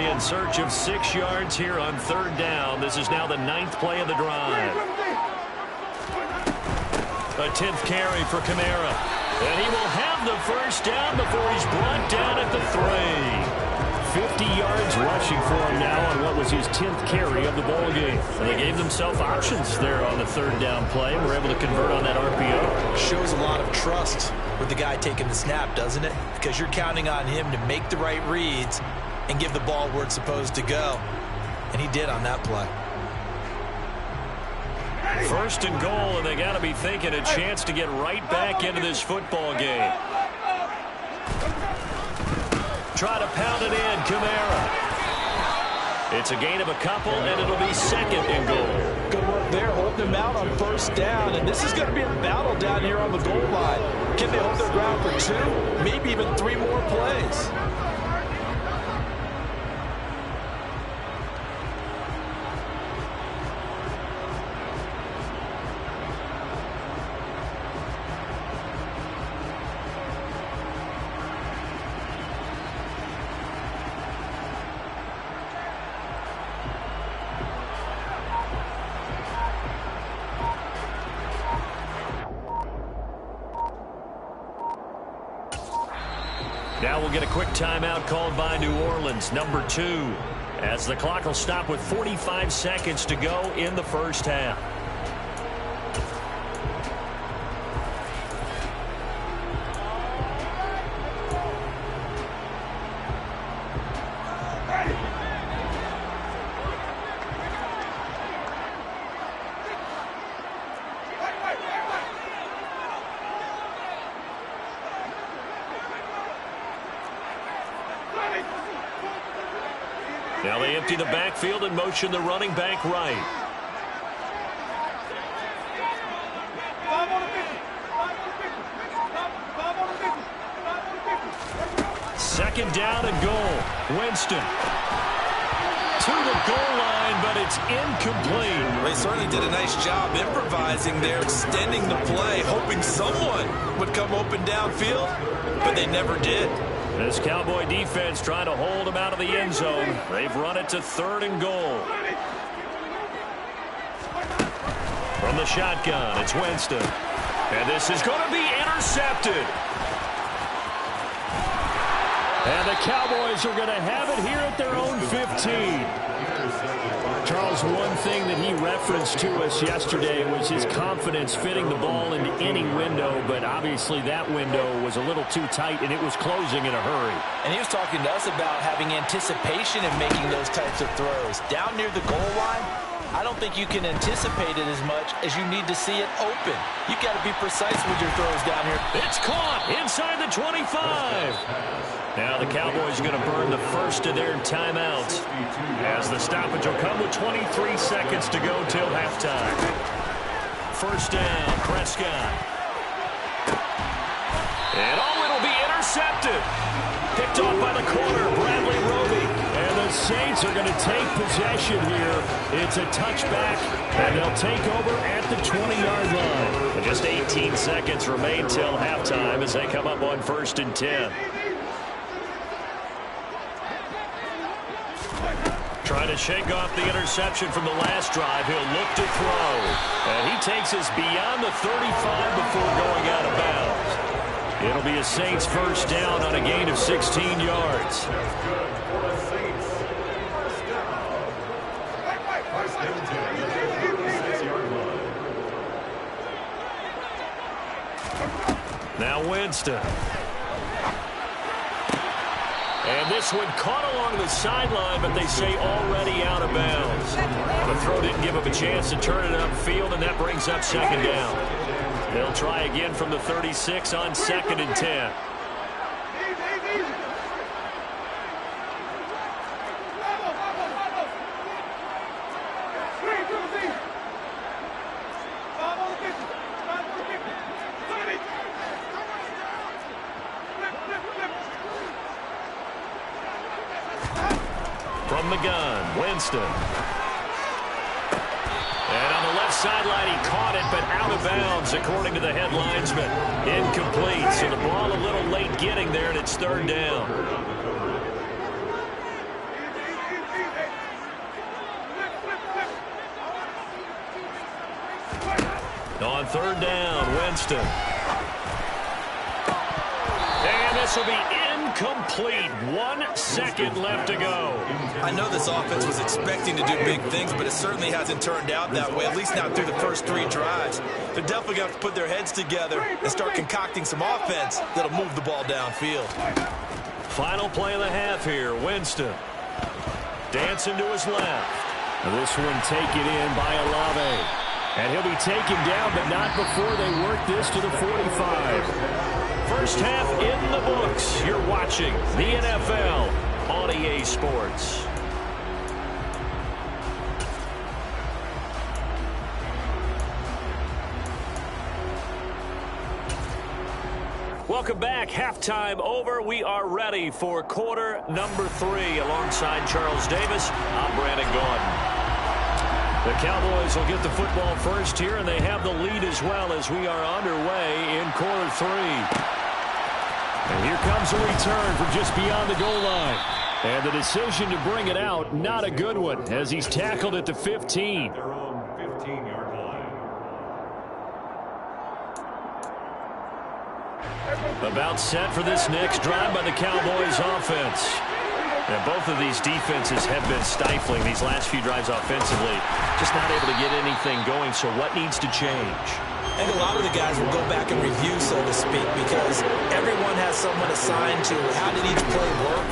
In search of 6 yards here on 3rd down. This is now the 9th play of the drive. A 10th carry for Kamara. And he will have the first down before he's brought down at the 3. 50 yards rushing for him now on what was his 10th carry of the ball game. And they gave themselves options there on the 3rd down play. We're able to convert on that RPO. Shows a lot of trust with the guy taking the snap, doesn't it? Because you're counting on him to make the right reads and give the ball where it's supposed to go. And he did on that play. 1st and goal, and they got to be thinking a chance to get right back into this football game. Try to pound it in, Kamara. It's a gain of a couple, and it'll be second and goal. Good work there, holding them out on first down, and this is going to be a battle down here on the goal line. Can they hold their ground for 2, maybe even 3 more plays? Now we'll get a quick timeout called by New Orleans, number 2, as the clock will stop with 45 seconds to go in the first half. Now they empty the backfield and motion the running back right. Second down and goal. Winston to the goal line, but it's incomplete. They certainly did a nice job improvising there, extending the play, hoping someone would come open downfield, but they never did. This Cowboy defense trying to hold him out of the end zone. They've run it to third and goal. From the shotgun, it's Winston. And this is going to be intercepted. And the Cowboys are going to have it here at their own 15. Charles, one thing that he referenced to us yesterday was his confidence fitting the ball into any window, but obviously that window was a little too tight, and it was closing in a hurry. And he was talking to us about having anticipation in making those types of throws. Down near the goal line, I don't think you can anticipate it as much as you need to see it open. You've got to be precise with your throws down here. It's caught inside the 25. Now the Cowboys are going to burn the first of their timeouts as the stoppage will come with 23 seconds to go till halftime. First down, Prescott. And it'll be intercepted. Picked off by the corner, Bradley Roby. And the Saints are going to take possession here. It's a touchback, and they'll take over at the 20-yard line. And just 18 seconds remain till halftime as they come up on 1st and 10. Trying to shake off the interception from the last drive. He'll look to throw. And he takes us beyond the 35 before going out of bounds. It'll be a Saints first down on a gain of 16 yards. Now Winston. And this one caught along the sideline, but they say already out of bounds. The throw didn't give him a chance to turn it upfield, and that brings up second down. They'll try again from the 36 on 2nd and 10. From the gun, Winston. And on the left sideline, he caught it, but out of bounds, according to the head linesman. Incomplete, so the ball a little late getting there, and it's third down. On third down, Winston. And this will be incomplete. 1 second left to go. I know this offense was expecting to do big things, but it certainly hasn't turned out that way, at least not through the first 3 drives. They're definitely going to have to put their heads together and start concocting some offense that'll move the ball downfield. Final play of the half here, Winston. Dancing to his left. This one taken in by Olave. And he'll be taken down, but not before they work this to the 45. First half in the books. You're watching the NFL on EA Sports. Welcome back. Halftime over. We are ready for quarter number 3. Alongside Charles Davis, I'm Brandon Gordon. The Cowboys will get the football first here, and they have the lead as well as we are underway in quarter 3. And here comes a return from just beyond the goal line. And the decision to bring it out, not a good one, as he's tackled at the 15. They're on 15-yard line. About set for this next drive by the Cowboys offense. And both of these defenses have been stifling these last few drives offensively. Just not able to get anything going, so what needs to change? I think a lot of the guys will go back and review, so to speak, because everyone has someone assigned to how did each play work.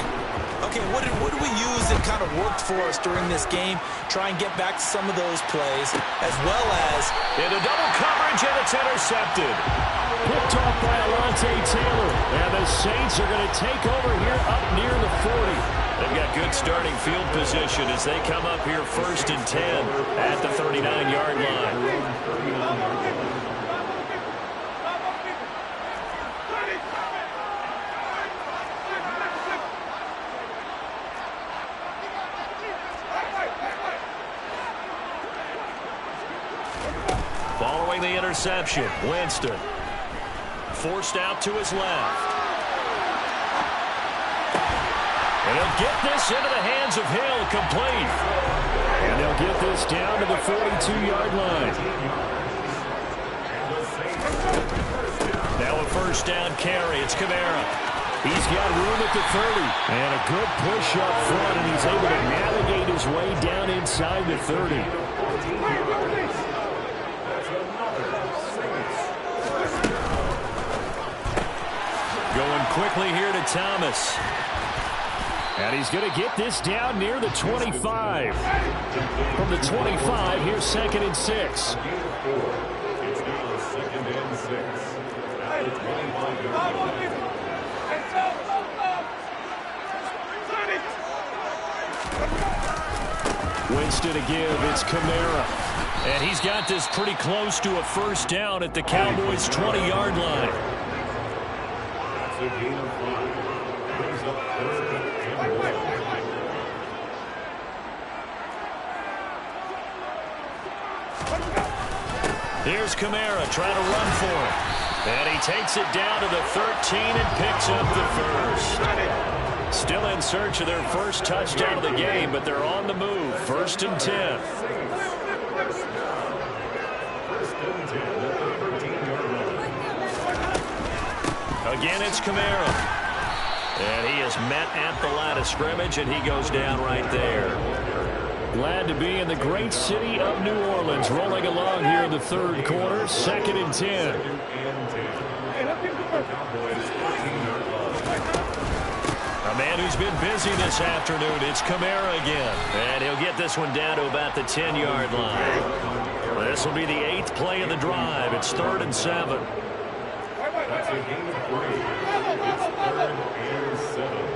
Okay, what did we use that kind of worked for us during this game? Try and get back to some of those plays, as well as... into double coverage, and it's intercepted. Picked off by Alontae Taylor. And the Saints are going to take over here up near the 40. They've got good starting field position as they come up here 1st and 10 at the 39-yard line. Following the interception, Winston forced out to his left. And he'll get this into the hands of Hill, complete. And they'll get this down to the 42-yard line. Now a first down carry. It's Kamara. He's got room at the 30. And a good push up front, and he's able to navigate his way down inside the 30. Going quickly here to Thomas. And he's going to get this down near the 25. From the 25, here's 2nd and 6. It's now 2nd and 6. At the 25-yard line. Winston to give. It's Kamara. And he's got this pretty close to a first down at the Cowboys' 20-yard line. That's a gain of 5. Brings up 3rd and 1. Here's Kamara trying to run for it. And he takes it down to the 13 and picks up the first. Still in search of their first touchdown of the game, but they're on the move. 1st and 10. Again, it's Kamara. And he is met at the line of scrimmage, and he goes down right there. Glad to be in the great city of New Orleans, rolling along here in the 3rd quarter. 2nd and 10. A man who's been busy this afternoon, it's Kamara again. And he'll get this one down to about the 10-yard line. This will be the 8th play of the drive. It's 3rd and 7. That's a gain of 3. It's 3rd and 7.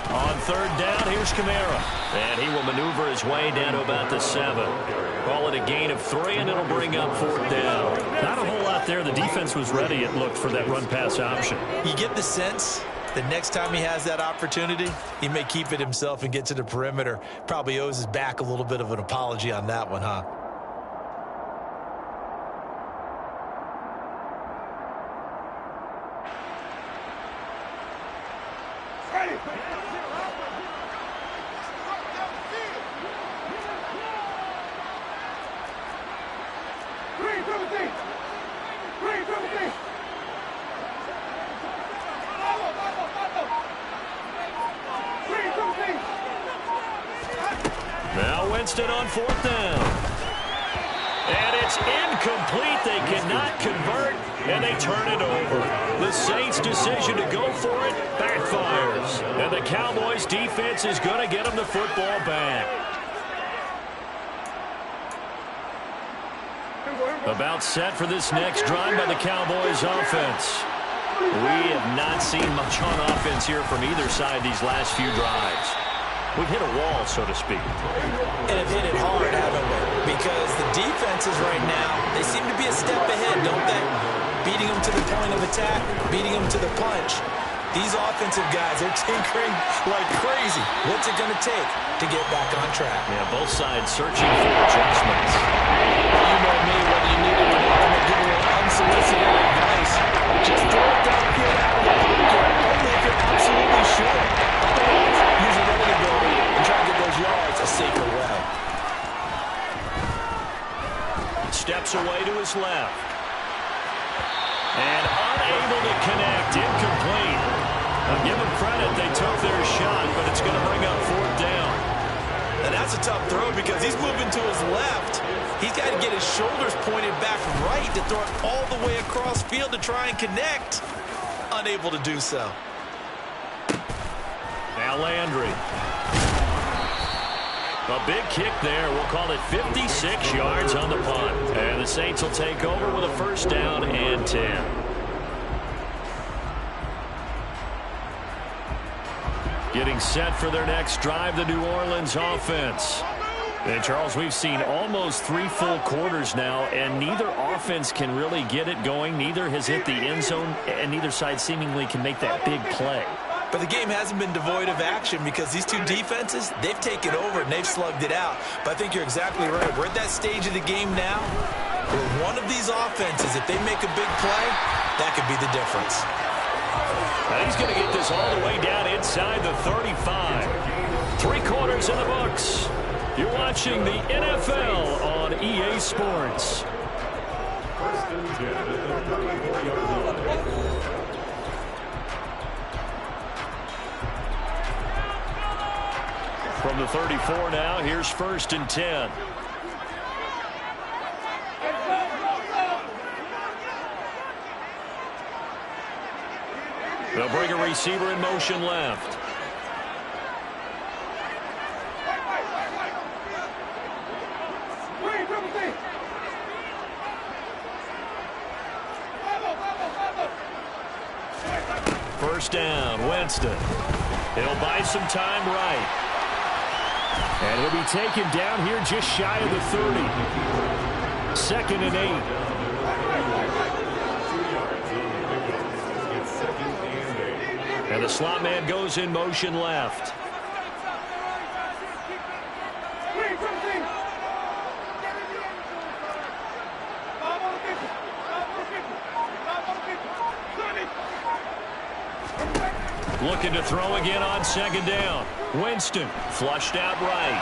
On 3rd down, here's Kamara. And he will maneuver his way down to about the 7. Call it a gain of 3, and it'll bring up 4th down. Not a whole lot there. The defense was ready, it looked, for that run-pass option. You get the sense that next time he has that opportunity, he may keep it himself and get to the perimeter. Probably owes his back a little bit of an apology on that one, huh? Now Winston on 4th down. And it's incomplete. They cannot convert, and they turn it over. The Saints' decision to go for it backfires. And the Cowboys' defense is going to get them the football back. About set for this next drive by the Cowboys' offense. We have not seen much on offense here from either side these last few drives. We've hit a wall, so to speak. And have hit it hard, haven't we? Because the defenses right now, they seem to be a step ahead, don't they? beating them to the point of attack, beating them to the punch. These offensive guys, they're tinkering like crazy. What's it going to take to get back on track? Yeah, both sides searching for adjustments. You know me, whether you need it or not, I'm going to give you unsolicited advice. Just throw it downfield out of the pocket, only if you're absolutely sure. Otherwise, use your running ability and try to get those yards a safer way. Steps away to his left. And unable to connect, incomplete. I'll give them credit, they took their shot, but it's going to bring up 4th down. And that's a tough throw because he's moving to his left. He's got to get his shoulders pointed back right to throw it all the way across field to try and connect. Unable to do so. Now Landry. A big kick there. We'll call it 56 yards on the punt. And the Saints will take over with a 1st down and 10. Getting set for their next drive, the New Orleans offense. And, Charles, we've seen almost 3 full quarters now, and neither offense can really get it going. Neither has hit the end zone, and neither side seemingly can make that big play. But the game hasn't been devoid of action because these two defenses, they've taken over and they've slugged it out. But I think you're exactly right. We're at that stage of the game now where one of these offenses, if they make a big play, that could be the difference. Now he's going to get this all the way down inside the 35. 3 quarters in the books. You're watching the NFL on EA Sports. 1st and 10 at the 34-yard line. From the 34 now, here's 1st and 10. They'll bring a receiver in motion left. First down, Winston. He'll buy some time right. And he'll be taken down here just shy of the 30. 2nd and 8. And the slot man goes in motion left. Looking to throw again on 2nd down. Winston flushed out right.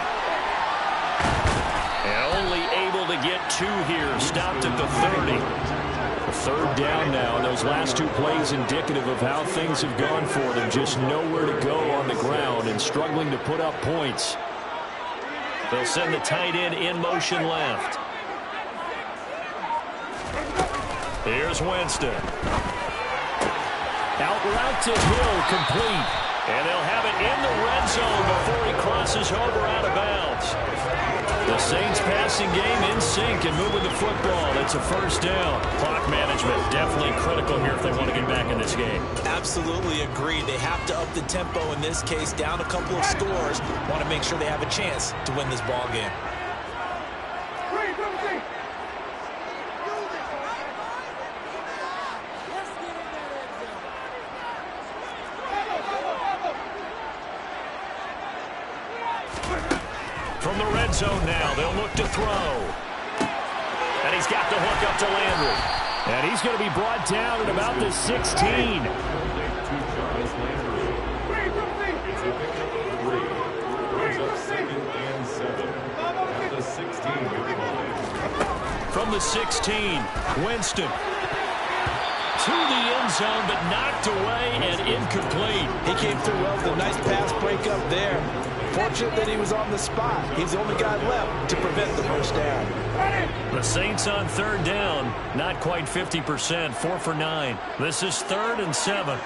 And only able to get 2 here. Stopped at the 30. 3rd down now. And those last 2 plays indicative of how things have gone for them. Just nowhere to go on the ground and struggling to put up points. They'll send the tight end in motion left. Here's Winston. Out route to Hill, complete. And they'll have it in the red zone before he crosses over out of bounds. The Saints passing game in sync and moving the football. It's a 1st down. Clock management definitely critical here if they want to get back in this game. Absolutely agreed. They have to up the tempo in this case, down a couple of scores. Want to make sure they have a chance to win this ball game. From the red zone now, they'll look to throw. And he's got the hook up to Landry. And he's going to be brought down at about the 16. From the 16, Winston. To the end zone, but knocked away and incomplete. He came through well with a nice pass breakup there. Fortunate that he was on the spot. He's the only guy left to prevent the 1st down. The Saints on 3rd down, not quite 50%, 4 for 9. This is 3rd and 7.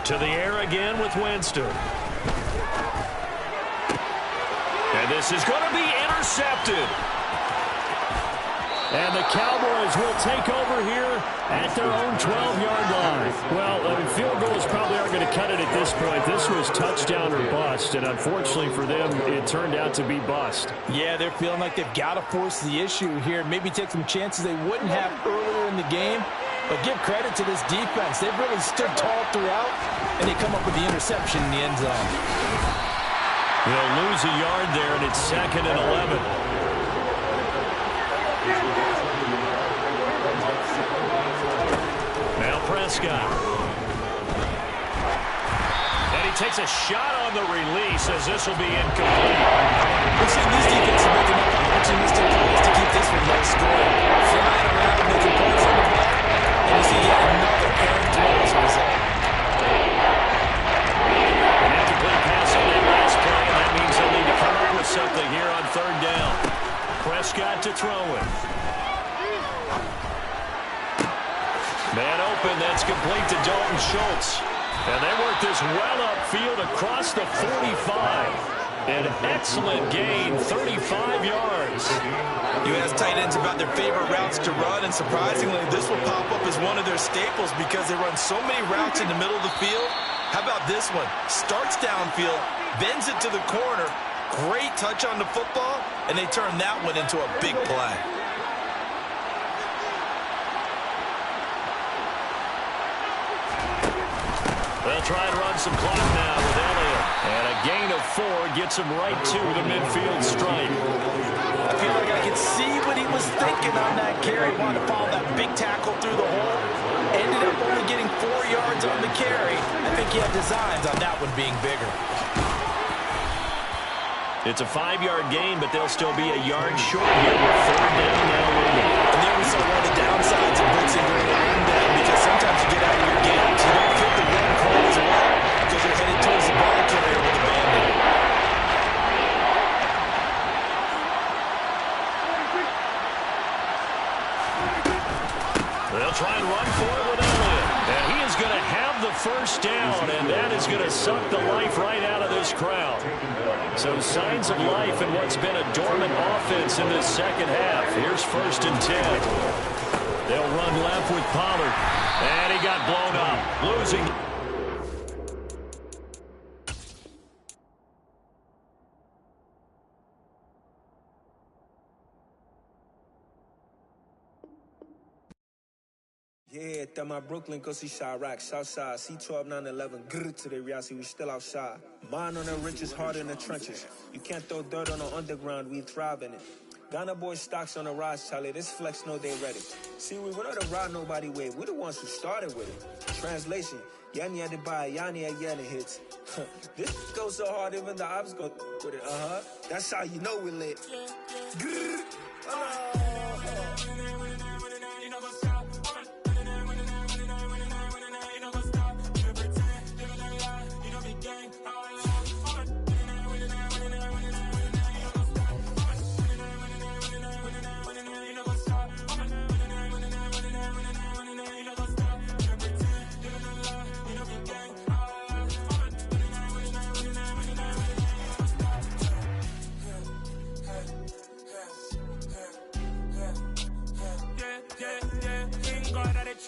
To the air again with Winston. And this is going to be intercepted. And the Cowboys will take over here at their own 12-yard line. Well, field goals probably aren't going to cut it at this point. This was touchdown or bust, and unfortunately for them, it turned out to be bust. Yeah, they're feeling like they've got to force the issue here. Maybe take some chances they wouldn't have earlier in the game. But give credit to this defense. They've really stood tall throughout, and they come up with the interception in the end zone. They'll lose a yard there, and it's 2nd and 11. Now Prescott. And he takes a shot on the release as this will be incomplete. We're seeing these defenses making up opportunistic plays to keep this one low scoring. Flying around, making plays on the play, and you see yet another errant throw as a result. An incomplete pass on that last play, and that means they'll need to come up with something here on 3rd down. Prescott to throw it. Man open, that's complete to Dalton Schultz. And they work this well upfield across the 45. An excellent gain, 35 yards. You ask tight ends about their favorite routes to run, and surprisingly, this will pop up as one of their staples because they run so many routes in the middle of the field. How about this one? Starts downfield, bends it to the corner, great touch on the football, and they turn that one into a big play. They'll try and run some clock now with Elliott. And a gain of 4 gets him right to the midfield stripe. I feel like I could see what he was thinking on that carry. Wanted to follow that big tackle through the hole. Ended up only getting 4 yards on the carry. I think he had designs on that one being bigger. It's a 5-yard gain, but they'll still be a yard short here with 3rd down now. And there we saw one of the downsides of blitzing during the run down, because sometimes you get out of your games. You don't fit the run call as well because you're headed towards the ball carrier with a bandit. They'll try and run for it with Elliott. And he is going to have the 1st down, and that is going to suck the life right out of this crowd. So signs of life in what's been a dormant offense in this 2nd half. Here's 1st and 10. They'll run left with Pollard. And he got blown up, losing. Yeah, that my Brooklyn, go see Chirac, Southside, C12, 911, grrr to the reality, we still outside. Mine on the riches, heart in the trenches. You can't throw dirt on the underground, we thrive in it. Ghana boys stocks on the rise, Charlie, this flex know they ready. See, we were not to ride nobody with, we the ones who started with it. Translation, Yanni had to buy, Yanni had Yanni hits. This goes so hard, even the ops go with it, That's how you know we lit. Grrr,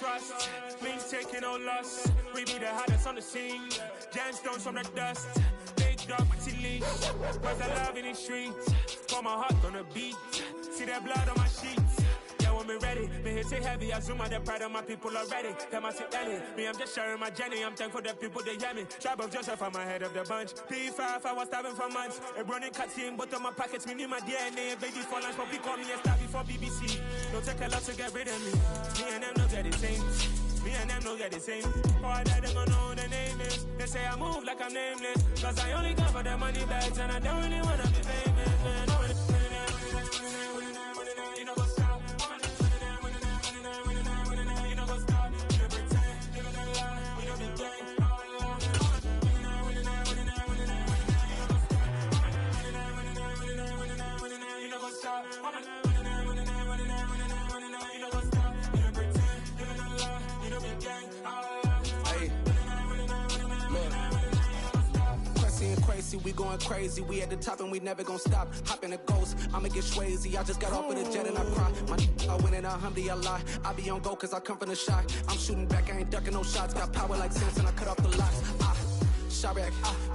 Trust, means taking no loss. We be the hottest on the scene. Gemstones from the dust. Big dog with the leash. Where's the love in the streets? Pour my heart on the beat. See that blood on my sheets. Yeah, when we ready, me hit it heavy. I zoom out the pride of my people already. Them I sit early. Me, I'm just sharing my journey. I'm thankful that people they hear me. Tribe of Joseph, I'm ahead of the bunch. P5, I was starving for months. A running cutscene, but on my pockets, me need my DNA. Baby for lunch, but we call me a star before BBC. Don't take a lot to get rid of me. Me and them don't get the same. Me and them don't get the same. Oh, I died, they gon' know who the name is. They say I move like I'm nameless. Cause I only come for the money bags and I don't really wanna be famous, man. You know what's up? You know what's up? You pretend, live in a lie. We don't be gang. You know what's up? We going crazy. We at the top and we never gonna stop. Hop in a ghost, I'ma get Swayze. I just got off of the jet and I cry. My I win in a Humvee, I lie. I be on go cause I come from the shot. I'm shooting back, I ain't ducking no shots. Got power like Samson, I cut off the locks. Chirac,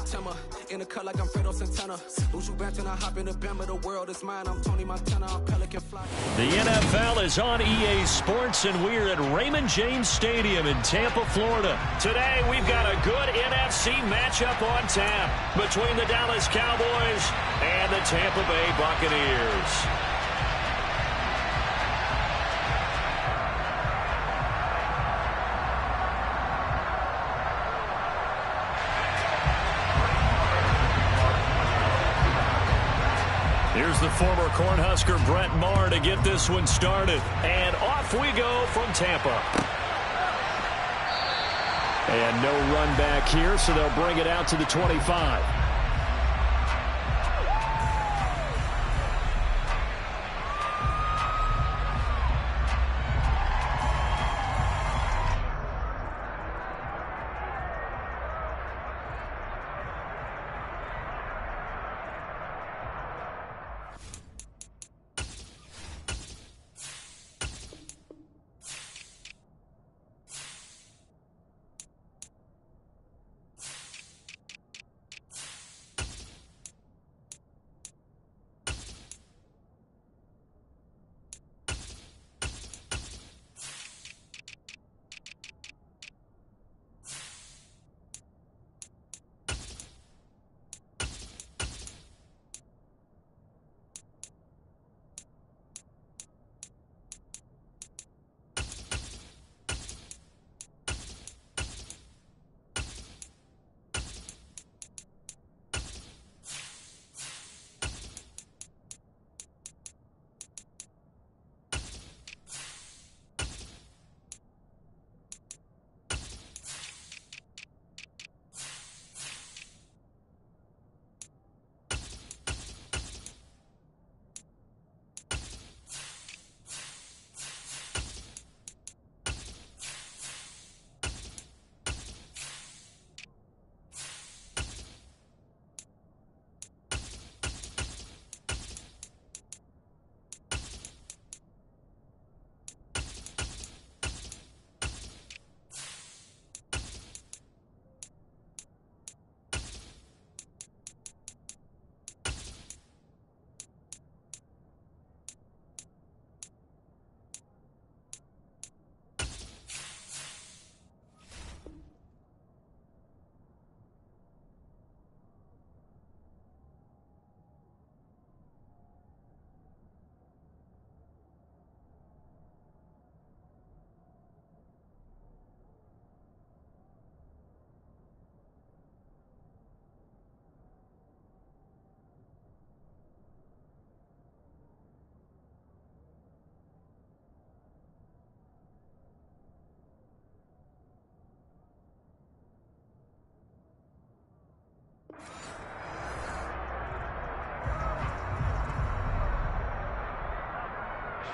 Timmer, in the cut like I'm Fredo Santana. Uju Benton, I hop in the Bama, the world is mine. I'm Tony Montana, I'm Pelican Fly. The NFL is on EA Sports, and we're at Raymond James Stadium in Tampa, Florida. Today, we've got a good NFC matchup on tap between the Dallas Cowboys and the Tampa Bay Buccaneers. Here's the former Cornhusker Brett Maher to get this one started. And off we go from Tampa. And no run back here, so they'll bring it out to the 25.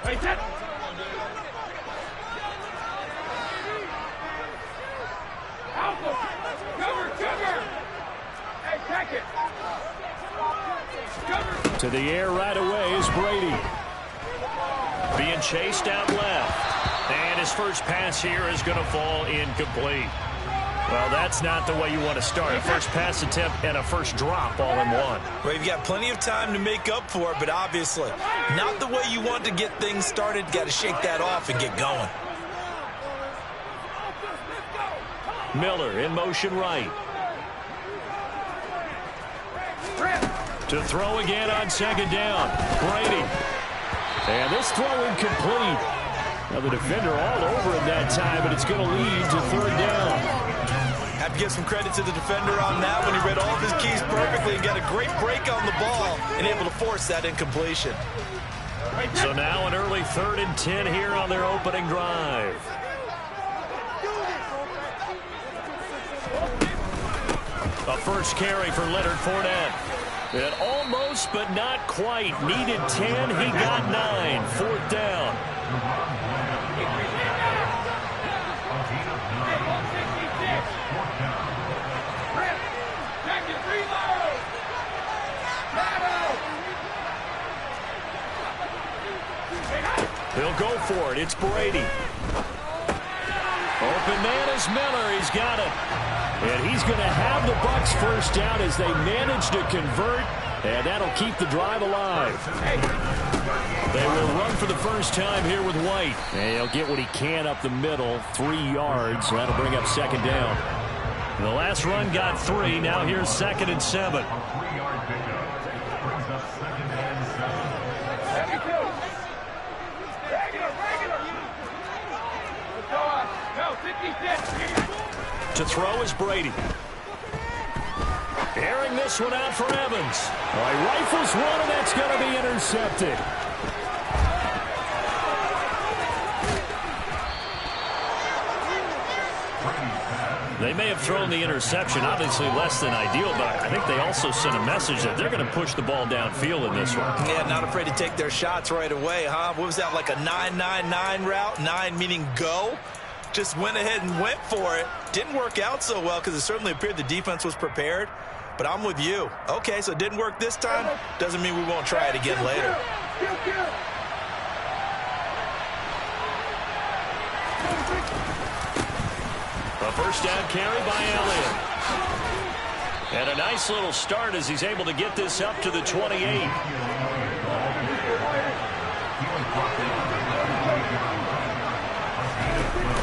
Hey, set! Alpha! Cover! Cover! Hey, check it! Cover! To the air right away is Brady. Being chased out left. And his first pass here is going to fall incomplete. Well, that's not the way you want to start. A first pass attempt and a first drop all in one. Well, you've got plenty of time to make up for it, but obviously not the way you want to get things started. Got to shake that off and get going. Miller in motion right. To throw again on second down. Brady. And this throw incomplete. Now the defender all over it that time, but it's going to lead to third down. Have to give some credit to the defender on that when he read all of his keys perfectly and got a great break on the ball and able to force that incompletion. So now an early 3rd and 10 here on their opening drive. A first carry for Leonard Fournette. It almost but not quite. Needed 10. He got 9. 4th down. He'll go for it. It's Brady. Open man is Miller. He's got it. And he's going to have the Bucs first down as they manage to convert. And that'll keep the drive alive. They will run for the first time here with White. And he'll get what he can up the middle. 3 yards. That'll bring up second down. The last run got 3. Now here's 2nd and 7. A 3-yard pickup brings up 2nd and 7. To throw is Brady. Airing this one out for Evans. He rifles one, and that's going to be intercepted. They may have thrown the interception, obviously less than ideal, but I think they also sent a message that they're going to push the ball downfield in this one. Yeah, not afraid to take their shots right away, huh? What was that, like a 9-9-9 route? 9 meaning go? Just went ahead and went for it. Didn't work out so well because it certainly appeared the defense was prepared. But I'm with you. Okay, so it didn't work this time. Doesn't mean we won't try it again later. A first down carry by Elliott. And a nice little start as he's able to get this up to the 28.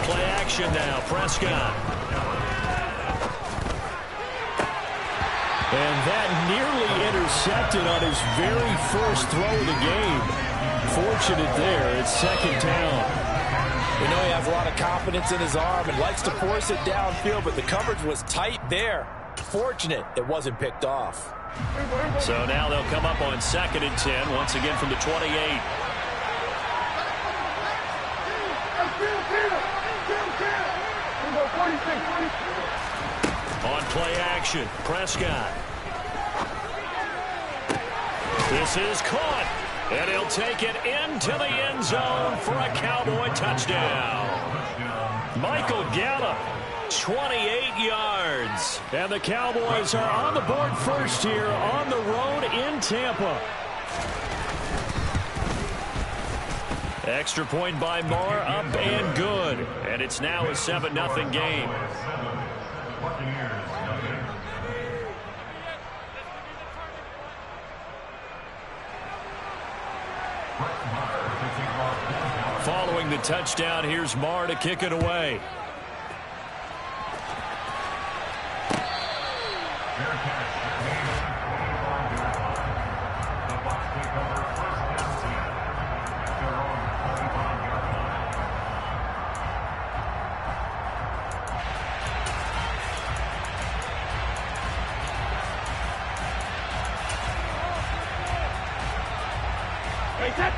Play action now, Prescott. And that nearly intercepted on his very first throw of the game. Fortunate there. It's second down. We know he has a lot of confidence in his arm and likes to force it downfield, but the coverage was tight there. Fortunate it wasn't picked off. So now they'll come up on 2nd and 10, once again from the 28. On play action, Prescott. This is caught, and he'll take it into the end zone for a Cowboy touchdown. Michael Gallup, 28 yards. And the Cowboys are on the board first here on the road in Tampa. Extra point by Moore, up and good. And it's now a 7-0 game. Following the touchdown, here's Marr to kick it away.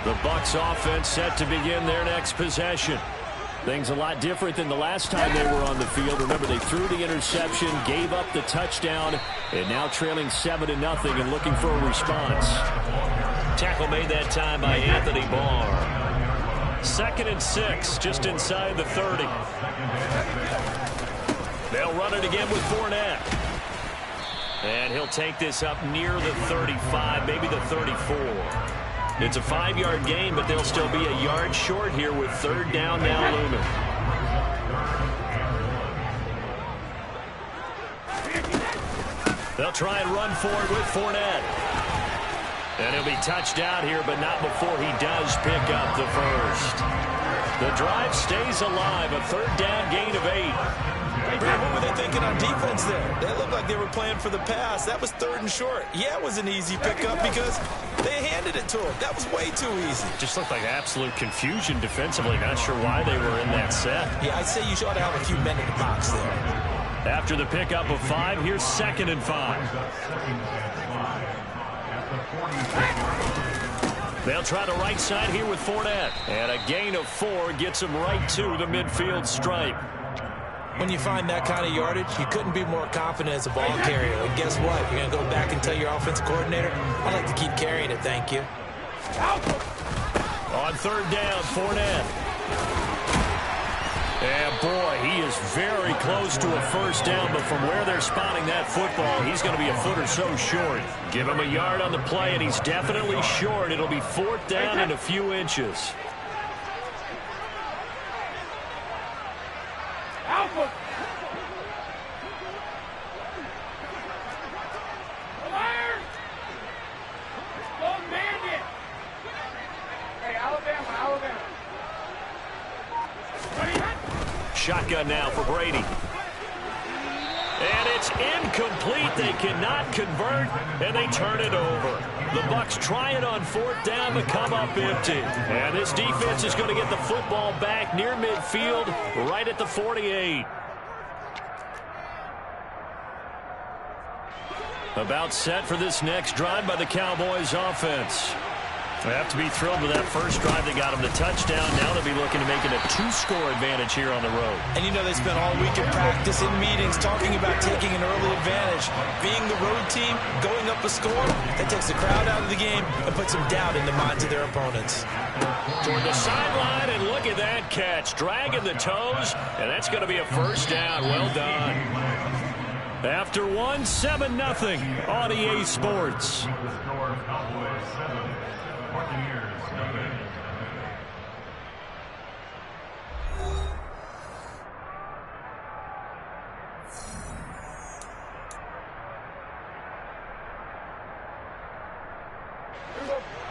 The Bucs offense set to begin their next possession. Things a lot different than the last time they were on the field. Remember, they threw the interception, gave up the touchdown, and now trailing 7-0 and looking for a response. Tackle made that time by Anthony Barr. 2nd and 6, just inside the 30. They'll run it again with Fournette. And he'll take this up near the 35, maybe the 34. It's a 5-yard gain, but they'll still be a yard short here with 3rd down now looming. They'll try and run for it with Fournette. And he'll be touched out here, but not before he does pick up the first. The drive stays alive, a 3rd down gain of 8. Brad, what were they thinking on defense there? They looked like they were playing for the pass. That was 3rd and short. Yeah, it was an easy pickup because they handed it to him. That was way too easy. Just looked like absolute confusion defensively. Not sure why they were in that set. Yeah, I'd say you ought to have a few men in the box there. After the pickup of 5, here's 2nd and 5. They'll try the right side here with Fournette. And a gain of 4 gets them right to the midfield stripe. When you find that kind of yardage, you couldn't be more confident as a ball carrier. And guess what? You're going to go back and tell your offensive coordinator, I'd like to keep carrying it, thank you. On 3rd down, Fournette. And boy, he is very close to a first down, but from where they're spotting that football, he's going to be a foot or so short. Give him a yard on the play, and he's definitely short. It'll be 4th down and a few inches. shotgun now for Brady. And it's incomplete. They cannot convert, and they turn it over. The Bucs try it on 4th down, but come up empty. And this defense is going to get the football back near midfield, right at the 48. About set for this next drive by the Cowboys offense. They have to be thrilled with that first drive. They got them the touchdown. Now they'll be looking to make it a 2-score advantage here on the road. And you know they spent all week in practice, in meetings, talking about taking an early advantage. Being the road team, going up a score, that takes the crowd out of the game and puts some doubt in the minds of their opponents. Toward the sideline, and look at that catch. Dragging the toes, and that's going to be a first down. Well done. After 7-0 on EA Sports.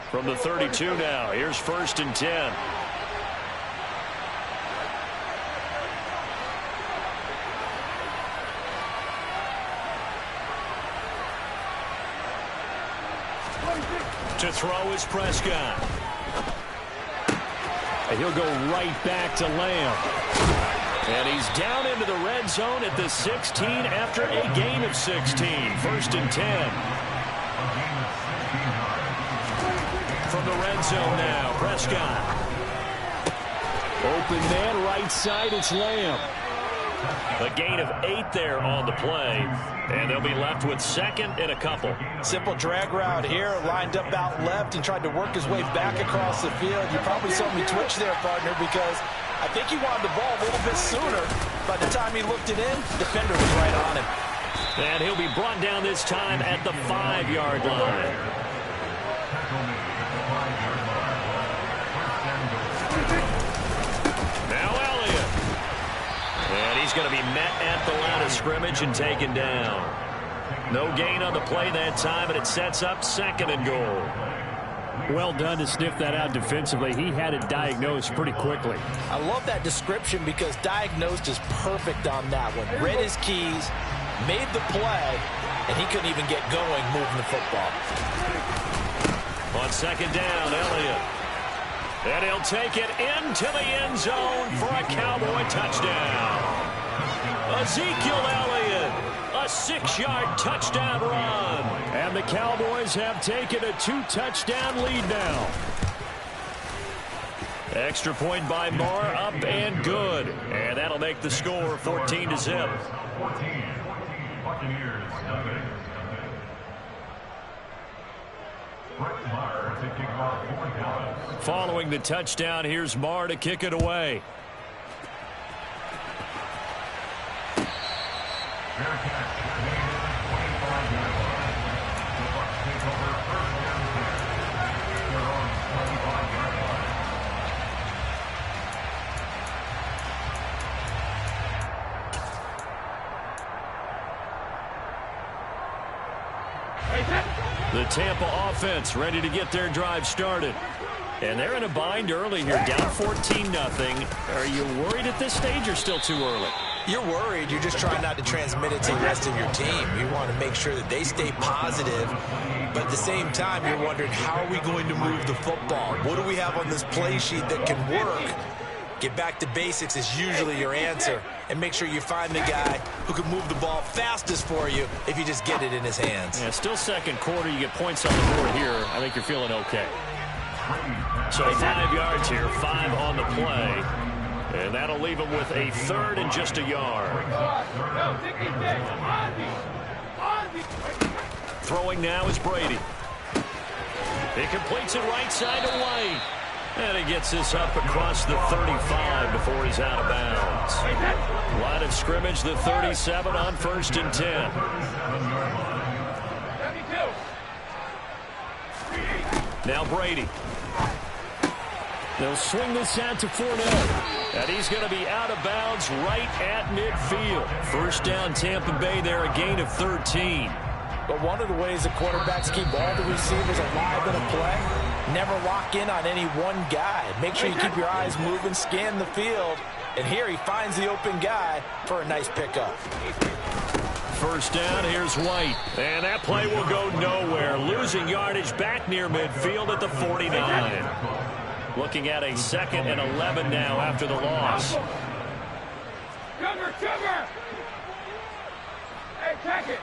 From the 32 now, here's 1st and 10. To throw is Prescott. And he'll go right back to Lamb. And he's down into the red zone at the 16 after a gain of 16. 1st and 10. From the red zone now, Prescott. Open man right side, it's Lamb. A gain of 8 there on the play. And they'll be left with 2nd and a couple. Simple drag route here, lined up out left and tried to work his way back across the field. You probably saw me twitch there, partner, because I think he wanted the ball a little bit sooner. By the time he looked it in, defender was right on him. And he'll be brought down this time at the 5-yard line. Now Elliott. And he's going to be met at the line of scrimmage and taken down. No gain on the play that time, and it sets up 2nd and goal. Well done to sniff that out defensively. He had it diagnosed pretty quickly. I love that description because diagnosed is perfect on that one. Read his keys, made the play, and he couldn't even get going moving the football. On 2nd down, Elliott. And he'll take it into the end zone for a Cowboy touchdown. Ezekiel Elliott, a 6-yard touchdown run. And the Cowboys have taken a 2-touchdown lead now. Extra point by Marr, up and good. And that'll make the score 14-0. 14, Buccaneers, nothing. Marr to kick off 4 downs. Following the touchdown, here's Marr to kick it away. The Tampa offense ready to get their drive started. And they're in a bind early here, down 14-0. Are you worried at this stage or still too early? You're worried. You're just trying not to transmit it to the rest of your team. You want to make sure that they stay positive. But at the same time, you're wondering, how are we going to move the football? What do we have on this play sheet that can work? Get back to basics is usually your answer. And make sure you find the guy who can move the ball fastest for you if you just get it in his hands. Yeah, still 2nd quarter. You get points on the board here. I think you're feeling okay. So 5 yards here, 5 on the play. And that'll leave him with a 3rd and just a yard. Throwing now is Brady. He completes it right side to White. And he gets this up across the 35 before he's out of bounds. Line of scrimmage, the 37 on 1st and 10. Now Brady. They'll swing this out to Fournette. And he's going to be out of bounds right at midfield. 1st down Tampa Bay there, a gain of 13. But one of the ways the quarterbacks keep all the receivers alive in a play, never lock in on any one guy. Make sure you keep your eyes moving, scan the field, And here he finds the open guy for a nice pickup. First down, here's White. And that play will go nowhere. Losing yardage back near midfield at the 49. Looking at a 2nd and 11 now after the loss. Cover! Hey, check it!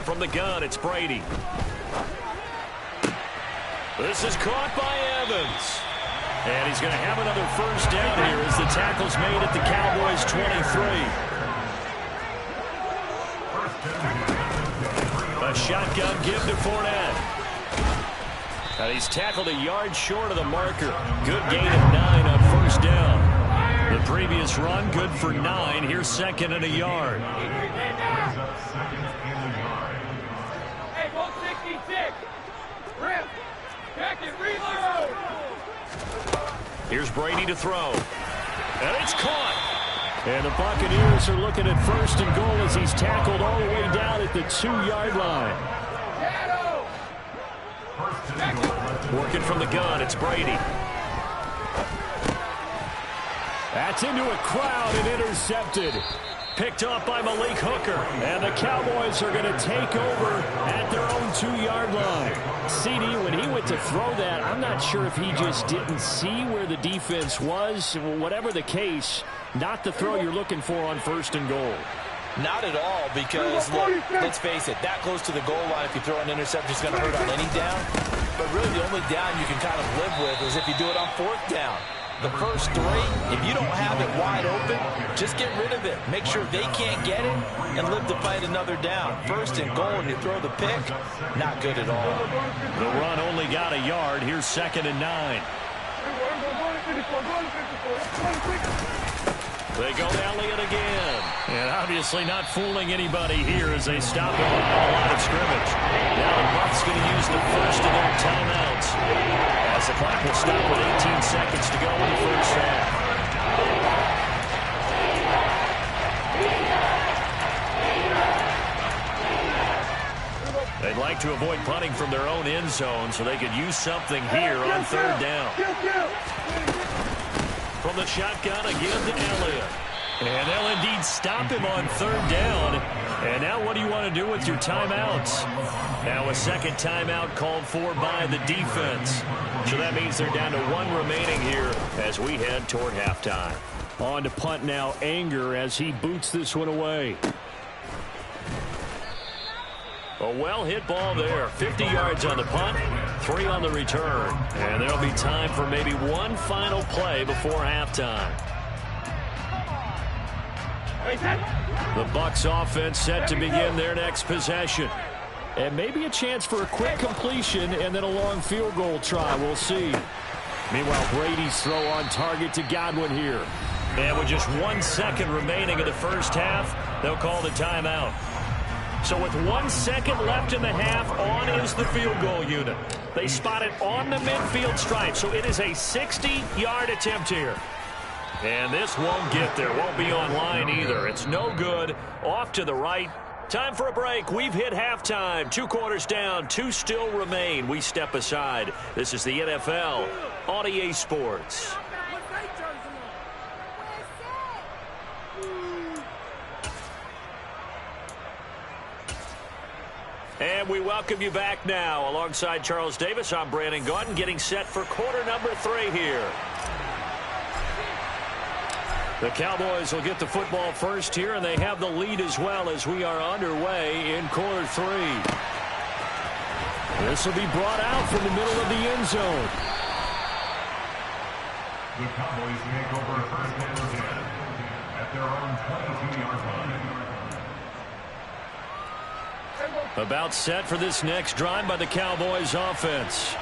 From the gun, it's Brady. This is caught by Evans. And he's going to have another first down here as the tackle's made at the Cowboys' 23. A shotgun give to Fournette. And he's tackled a yard short of the marker. Good gain of 9 on first down. The previous run, good for 9. Here's 2nd and a yard. Hey, 166! Rip! Check it, reload! Here's Brady to throw. And it's caught. And the Buccaneers are looking at 1st and goal as he's tackled all the way down at the 2-yard line. Working from the gun, it's Brady. That's into a crowd and intercepted. Picked off by Malik Hooker. And the Cowboys are going to take over at their own 2-yard line. CD, when he went to throw that, I'm not sure if he just didn't see where the defense was. Whatever the case, not the throw you're looking for on 1st and goal. Not at all, because, look, let's face it, that close to the goal line, if you throw an interception, it's going to hurt on any down. But really, the only down you can kind of live with is if you do it on 4th down. The first 3, if you don't have it wide open, just get rid of it. Make sure they can't get it and live to fight another down. 1st and goal, and you throw the pick, not good at all. The run only got a yard. Here's 2nd and 9. They go to Elliott again. And obviously not fooling anybody here as they stop him on the line of scrimmage. Now the Bucs going to use the first of their timeouts. As the clock will stop with 18 seconds to go in the first half. They'd like to avoid punting from their own end zone so they could use something here on 3rd down. From the shotgun again to Elliott. And they'll indeed stop him on 3rd down. And now what do you want to do with your timeouts? Now a 2nd timeout called for by the defense. So that means they're down to 1 remaining here as we head toward halftime. On to punt now, Anger, as he boots this one away. A well-hit ball there. 50 yards on the punt, 3 on the return. And there'll be time for maybe one final play before halftime. The Bucs offense set to begin their next possession. And maybe a chance for a quick completion and then a long field goal try. We'll see. Meanwhile, Brady's throw on target to Godwin here. And with just 1 second remaining in the first half, they'll call the timeout. So with 1 second left in the half, on is the field goal unit. They spot it on the midfield stripe, so it is a 60-yard attempt here. And this won't get there. Won't be on line either. It's no good. Off to the right. Time for a break. We've hit halftime. 2 quarters down. 2 still remain. We step aside. This is the NFL on EA Sports. And we welcome you back now. Alongside Charles Davis, I'm Brandon Gaudin, getting set for quarter number 3 here. The Cowboys will get the football first here, and they have the lead as well as we are underway in quarter 3. This will be brought out from the middle of the end zone. The Cowboys make over first and 10 at their own 22-yard line. About set for this next drive by the Cowboys offense.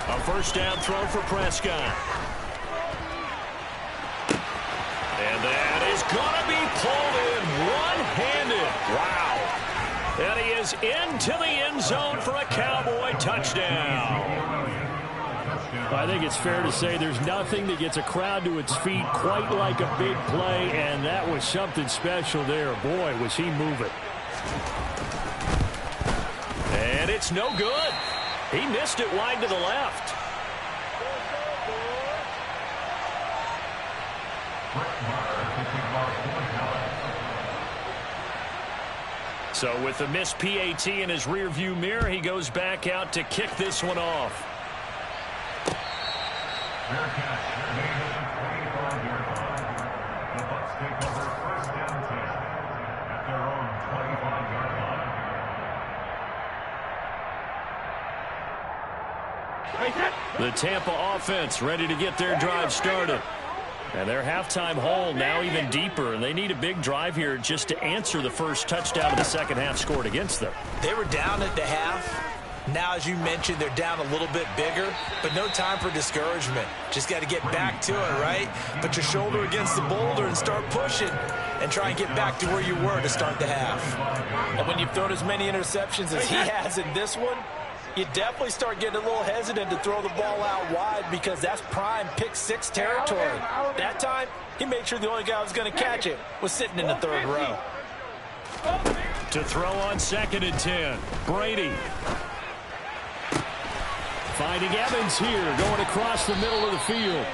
A first down throw for Prescott. And that is going to be pulled in one-handed. Wow. And he is into the end zone for a Cowboy touchdown. I think it's fair to say there's nothing that gets a crowd to its feet quite like a big play, and that was something special there. Boy, was he moving. And And it's no good. He missed it wide to the left. So with the missed PAT in his rearview mirror, he goes back out to kick this one off. The Tampa offense ready to get their drive started. And their halftime hole now even deeper, and they need a big drive here just to answer the first touchdown of the second half scored against them. They were down at the half. Now, as you mentioned, they're down a little bit bigger, but no time for discouragement. Just got to get back to it, right? Put your shoulder against the boulder and start pushing and try and get back to where you were to start the half. And when you've thrown as many interceptions as he has in this one, you definitely start getting a little hesitant to throw the ball out wide because that's prime pick-6 territory. That time, he made sure the only guy who was going to catch it was sitting in the third row. To throw on 2nd and 10, Brady. Finding Evans here, going across the middle of the field.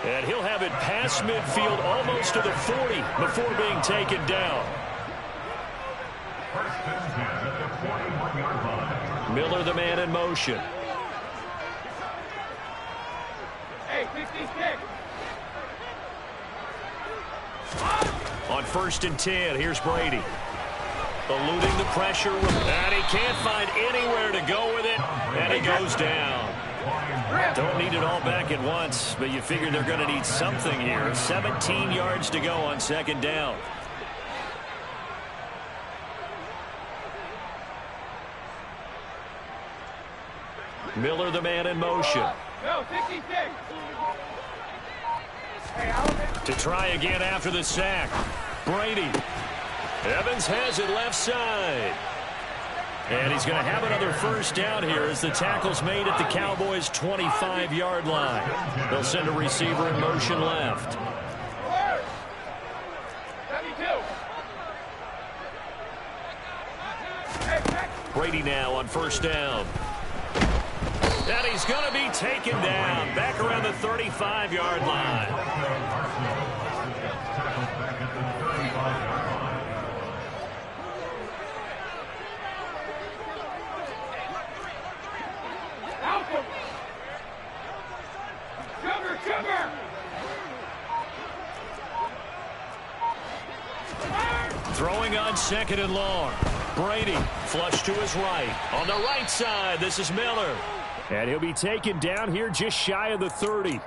And he'll have it past midfield almost to the 40 before being taken down. Miller, the man in motion. Hey, 56. On 1st and 10, here's Brady. Eluding the pressure, and he can't find anywhere to go with it, and he goes down. Don't need it all back at once, but you figure they're going to need something here. 17 yards to go on 2nd down. Miller, the man in motion. No, 66. To try again after the sack. Brady. Evans has it left side. And he's going to have another first down here as the tackle's made at the Cowboys' 25-yard line. They'll send a receiver in motion left. 72. Brady now on 1st down. And he's going to be taken down back around the 35-yard line. Throwing on 2nd and long. Brady flush to his right. On the right side, this is Miller. And he'll be taken down here just shy of the 30.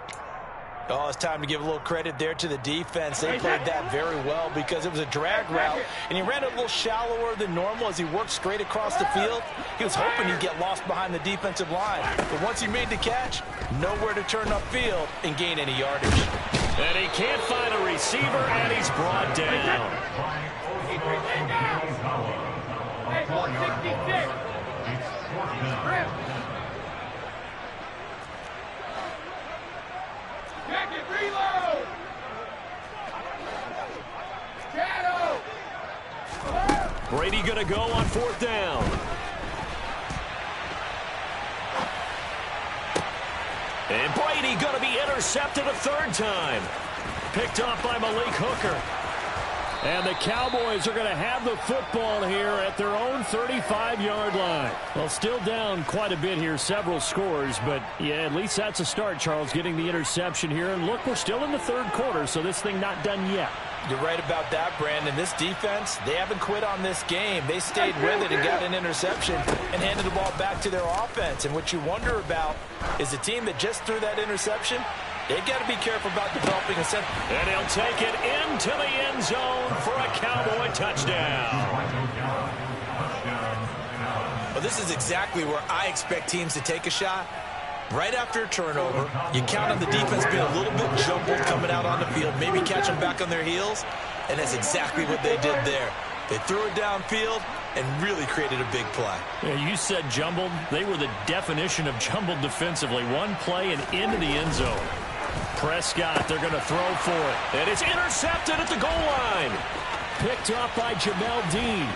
Oh, it's time to give a little credit there to the defense. They played that very well because it was a drag route, and he ran a little shallower than normal as he worked straight across the field. He was hoping he'd get lost behind the defensive line. But once he made the catch, nowhere to turn upfield and gain any yardage. And he can't find a receiver, and he's brought down. Hey, 166. Jacket, reload! Shadow! Brady going to go on 4th down. And Brady going to be intercepted a 3rd time. Picked off by Malik Hooker. And the Cowboys are going to have the football here at their own 35-yard line. Well, still down quite a bit here, several scores, but yeah, at least that's a start, Charles, getting the interception here. And look, we're still in the 3rd quarter, so this thing not done yet. You're right about that, Brandon. This defense, they haven't quit on this game. They stayed with it and got an interception and handed the ball back to their offense. And what you wonder about is the team that just threw that interception, they've got to be careful about developing a set. And he'll take it into the end zone for a Cowboy touchdown. Well, this is exactly where I expect teams to take a shot. Right after a turnover, you count on the defense being a little bit jumbled coming out on the field, maybe catch them back on their heels, and that's exactly what they did there. They threw it downfield and really created a big play. Yeah, you said jumbled. They were the definition of jumbled defensively. One play and into the end zone. Prescott, they're going to throw for it. And it's intercepted at the goal line. Picked off by Jamel Dean.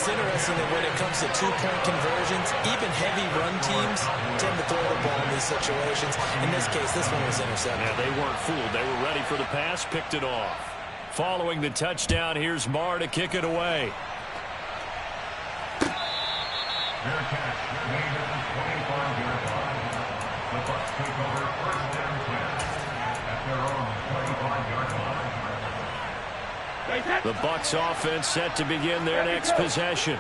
It's interesting that when it comes to two-point conversions, even heavy run teams tend to throw the ball in these situations. In this case, this one was intercepted. Yeah, they weren't fooled. They were ready for the pass, picked it off. Following the touchdown, here's Marr to kick it away. Their catch made at the 25-yard line. The Bucs take over first and 10 at their own 25-yard line. The Bucs offense set to begin their next possession.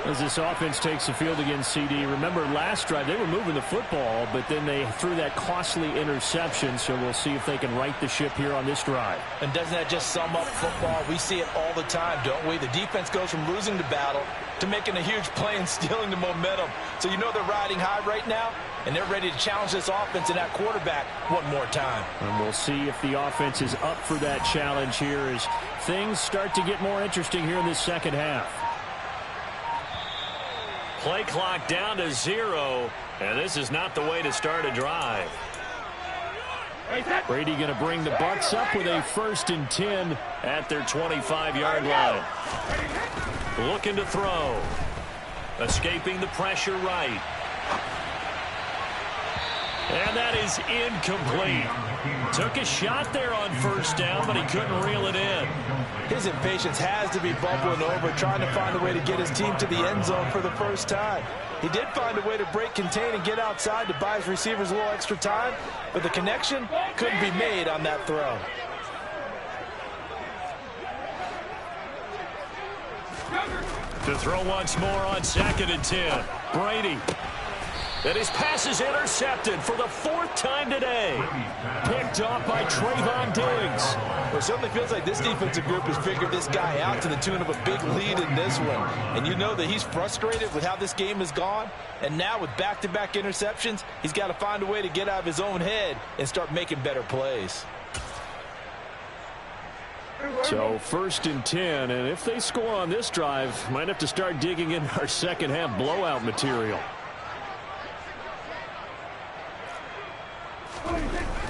As this offense takes the field against CD, remember last drive they were moving the football, but then they threw that costly interception, so we'll see if they can right the ship here on this drive. And doesn't that just sum up football? We see it all the time, don't we? The defense goes from losing the battle to making a huge play and stealing the momentum. So you know they're riding high right now, and they're ready to challenge this offense and that quarterback one more time. And we'll see if the offense is up for that challenge here as things start to get more interesting here in this second half. Play clock down to 0, and this is not the way to start a drive. Brady going to bring the Bucs up with a 1st and 10 at their 25-yard line. Looking to throw. Escaping the pressure right. And that is incomplete. Took a shot there on 1st down, but he couldn't reel it in. His impatience has to be bubbling over, trying to find a way to get his team to the end zone for the first time. He did find a way to break contain and get outside to buy his receivers a little extra time, but the connection couldn't be made on that throw. To throw once more on 2nd and 10. Brady. And his pass is intercepted for the 4th time today. Picked off by Trayvon Diggs. Well, it certainly feels like this defensive group has figured this guy out to the tune of a big lead in this one. And you know that he's frustrated with how this game has gone. And now with back-to-back interceptions, he's got to find a way to get out of his own head and start making better plays. So 1st and 10, and if they score on this drive, might have to start digging in our second half blowout material.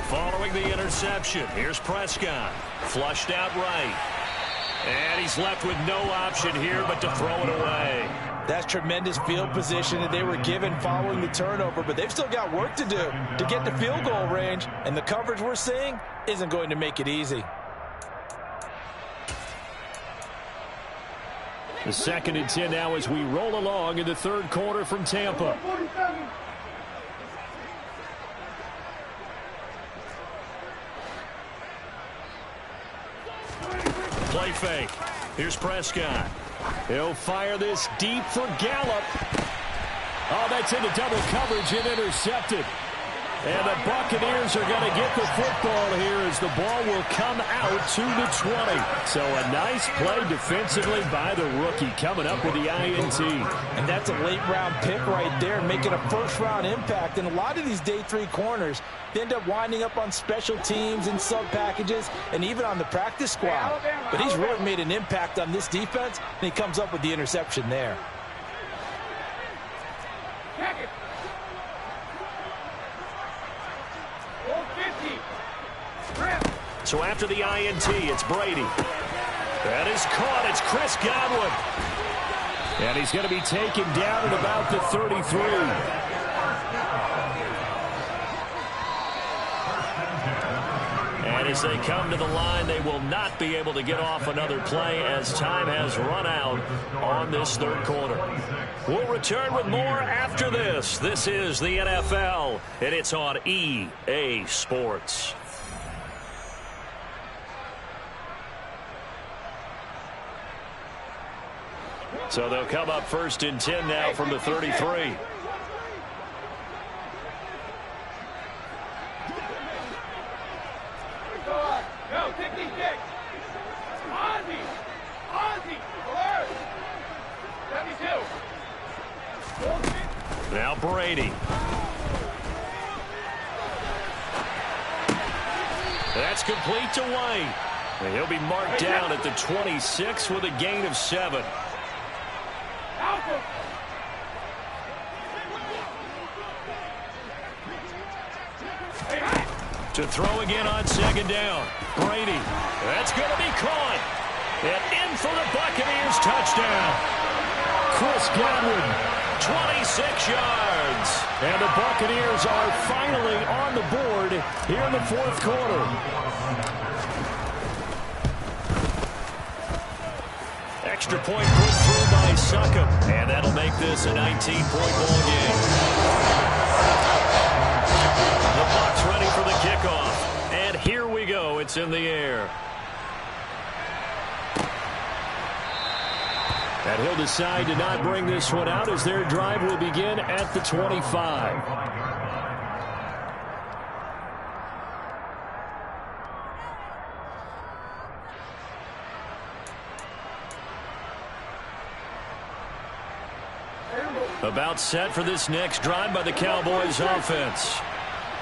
Following the interception, here's Prescott. Flushed out right. And he's left with no option here but to throw it away. That's tremendous field position that they were given following the turnover, but they've still got work to do to get to field goal range, and the coverage we're seeing isn't going to make it easy. The 2nd and 10 now as we roll along in the 3rd quarter from Tampa. Play fake. Here's Prescott. He'll fire this deep for Gallup. Oh, that's into double coverage and intercepted. And the Buccaneers are going to get the football here as the ball will come out to the 20. So a nice play defensively by the rookie coming up with the INT. And that's a late-round pick right there, making a first-round impact. And a lot of these day 3 corners, they end up winding up on special teams and sub-packages and even on the practice squad. But he's really made an impact on this defense, and he comes up with the interception there. So after the INT, it's Brady. That is caught. It's Chris Godwin. And he's going to be taken down at about the 33. And as they come to the line, they will not be able to get off another play as time has run out on this 3rd quarter. We'll return with more after this. This is the NFL, and it's on EA Sports. So they'll come up 1st and 10 now from the 33. Go, take these kicks. Ozzy. Ozzy. Alert. 72. Now Brady. That's complete to White. And he'll be marked down at the 26 with a gain of 7. To throw again on 2nd down. Brady. That's going to be caught. And in for the Buccaneers touchdown. Chris Godwin. 26 yards. And the Buccaneers are finally on the board here in the fourth quarter. Extra point put through by Succop. And that'll make this a 19-point ball game. The Bucs ready for the kickoff. And here we go. It's in the air. And he'll decide to not bring this one out as their drive will begin at the 25. About set for this next drive by the Cowboys offense.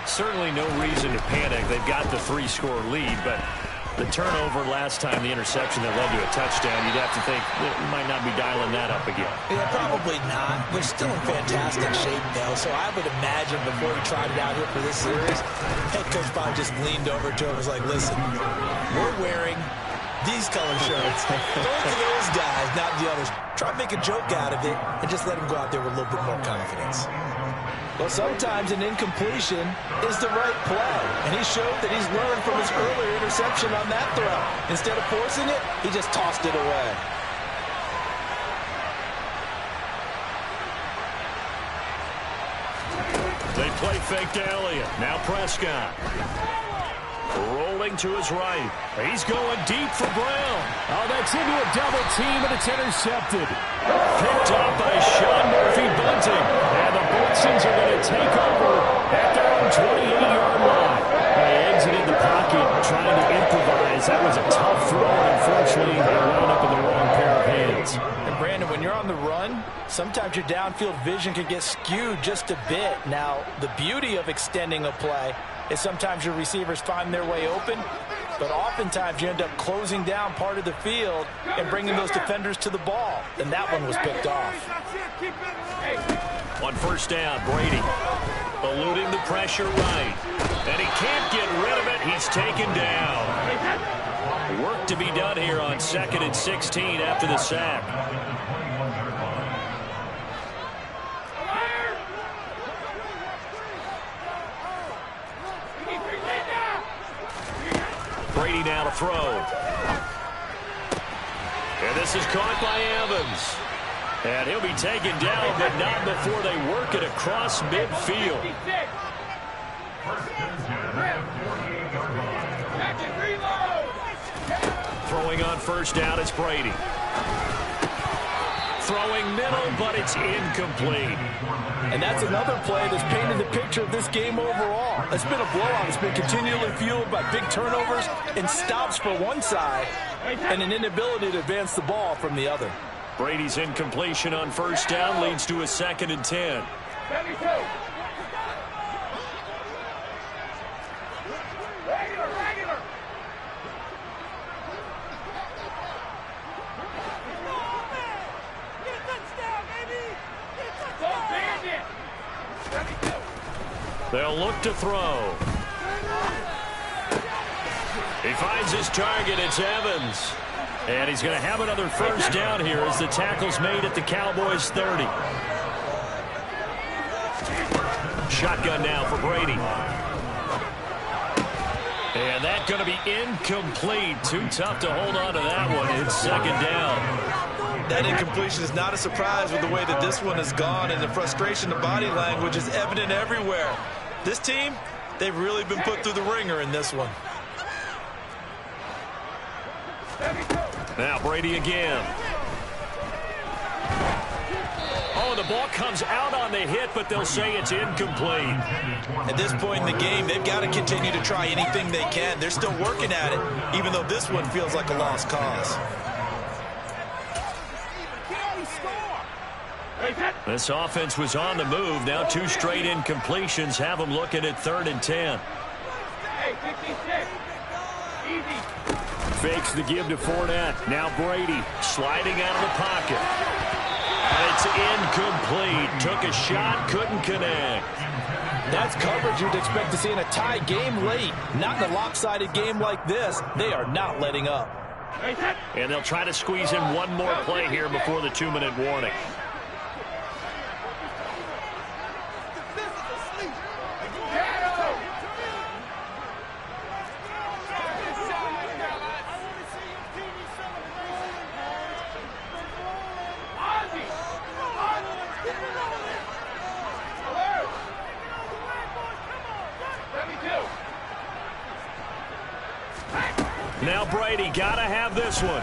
Certainly no reason to panic. They've got the 3-score lead, but the turnover last time, the interception that led to a touchdown, you'd have to think you might not be dialing that up again. Yeah, probably not. They're still in fantastic shape, though, so I would imagine before he tried it out here for this series, head coach probably just leaned over to him and was like, listen, we're wearing these color shirts. Throw to those guys, not the others. Try to make a joke out of it and just let him go out there with a little bit more confidence. Well, sometimes an incompletion is the right play, and he showed that he's learned from his earlier interception on that throw. Instead of forcing it, he just tossed it away. They play fake to Elliott. Now Prescott. Rolling to his right. He's going deep for Brown. Oh, that's into a double team, and it's intercepted. Picked up by Sean Murphy-Bunting. And the Blitzers are going to take over at their own 28-yard line. They exited the pocket trying to improvise. That was a tough throw, and unfortunately, they wound up in the wrong pair of hands. And Brandon, when you're on the run, sometimes your downfield vision can get skewed just a bit. Now, the beauty of extending a play is sometimes your receivers find their way open, but oftentimes you end up closing down part of the field and bringing those defenders to the ball, and that one was picked off. On first down, Brady eluding the pressure right, and he can't get rid of it. He's taken down. Work to be done here on 2nd and 16 after the sack. Brady now to throw. And this is caught by Evans. And he'll be taken down, but not before they work it across midfield. Throwing on first down, it's Brady. Throwing middle, but it's incomplete. And that's another play that's painted the picture of this game overall. It's been a blowout. It's been continually fueled by big turnovers and stops for one side and an inability to advance the ball from the other. Brady's incompletion on first down leads to a 2nd and 10. They'll look to throw. He finds his target. It's Evans. And he's going to have another first down here as the tackle's made at the Cowboys' 30. Shotgun now for Brady. And that's going to be incomplete. Too tough to hold on to that one. It's 2nd down. That incompletion is not a surprise with the way that this one has gone, and the frustration, the body language is evident everywhere. This team, they've really been put through the ringer in this one. Now Brady again. Oh, the ball comes out on the hit, but they'll say it's incomplete. At this point in the game, they've got to continue to try anything they can. They're still working at it, even though this one feels like a lost cause. This offense was on the move. Now 2 straight incompletions have them looking at 3rd and 10. Fakes the give to Fournette. Now Brady sliding out of the pocket. It's incomplete. Took a shot, couldn't connect. That's coverage you'd expect to see in a tie game late. Not in a lopsided game like this. They are not letting up. And they'll try to squeeze in one more play here before the 2-minute warning. Now Brady got to have this one.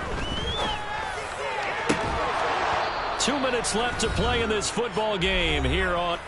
2 minutes left to play in this football game here on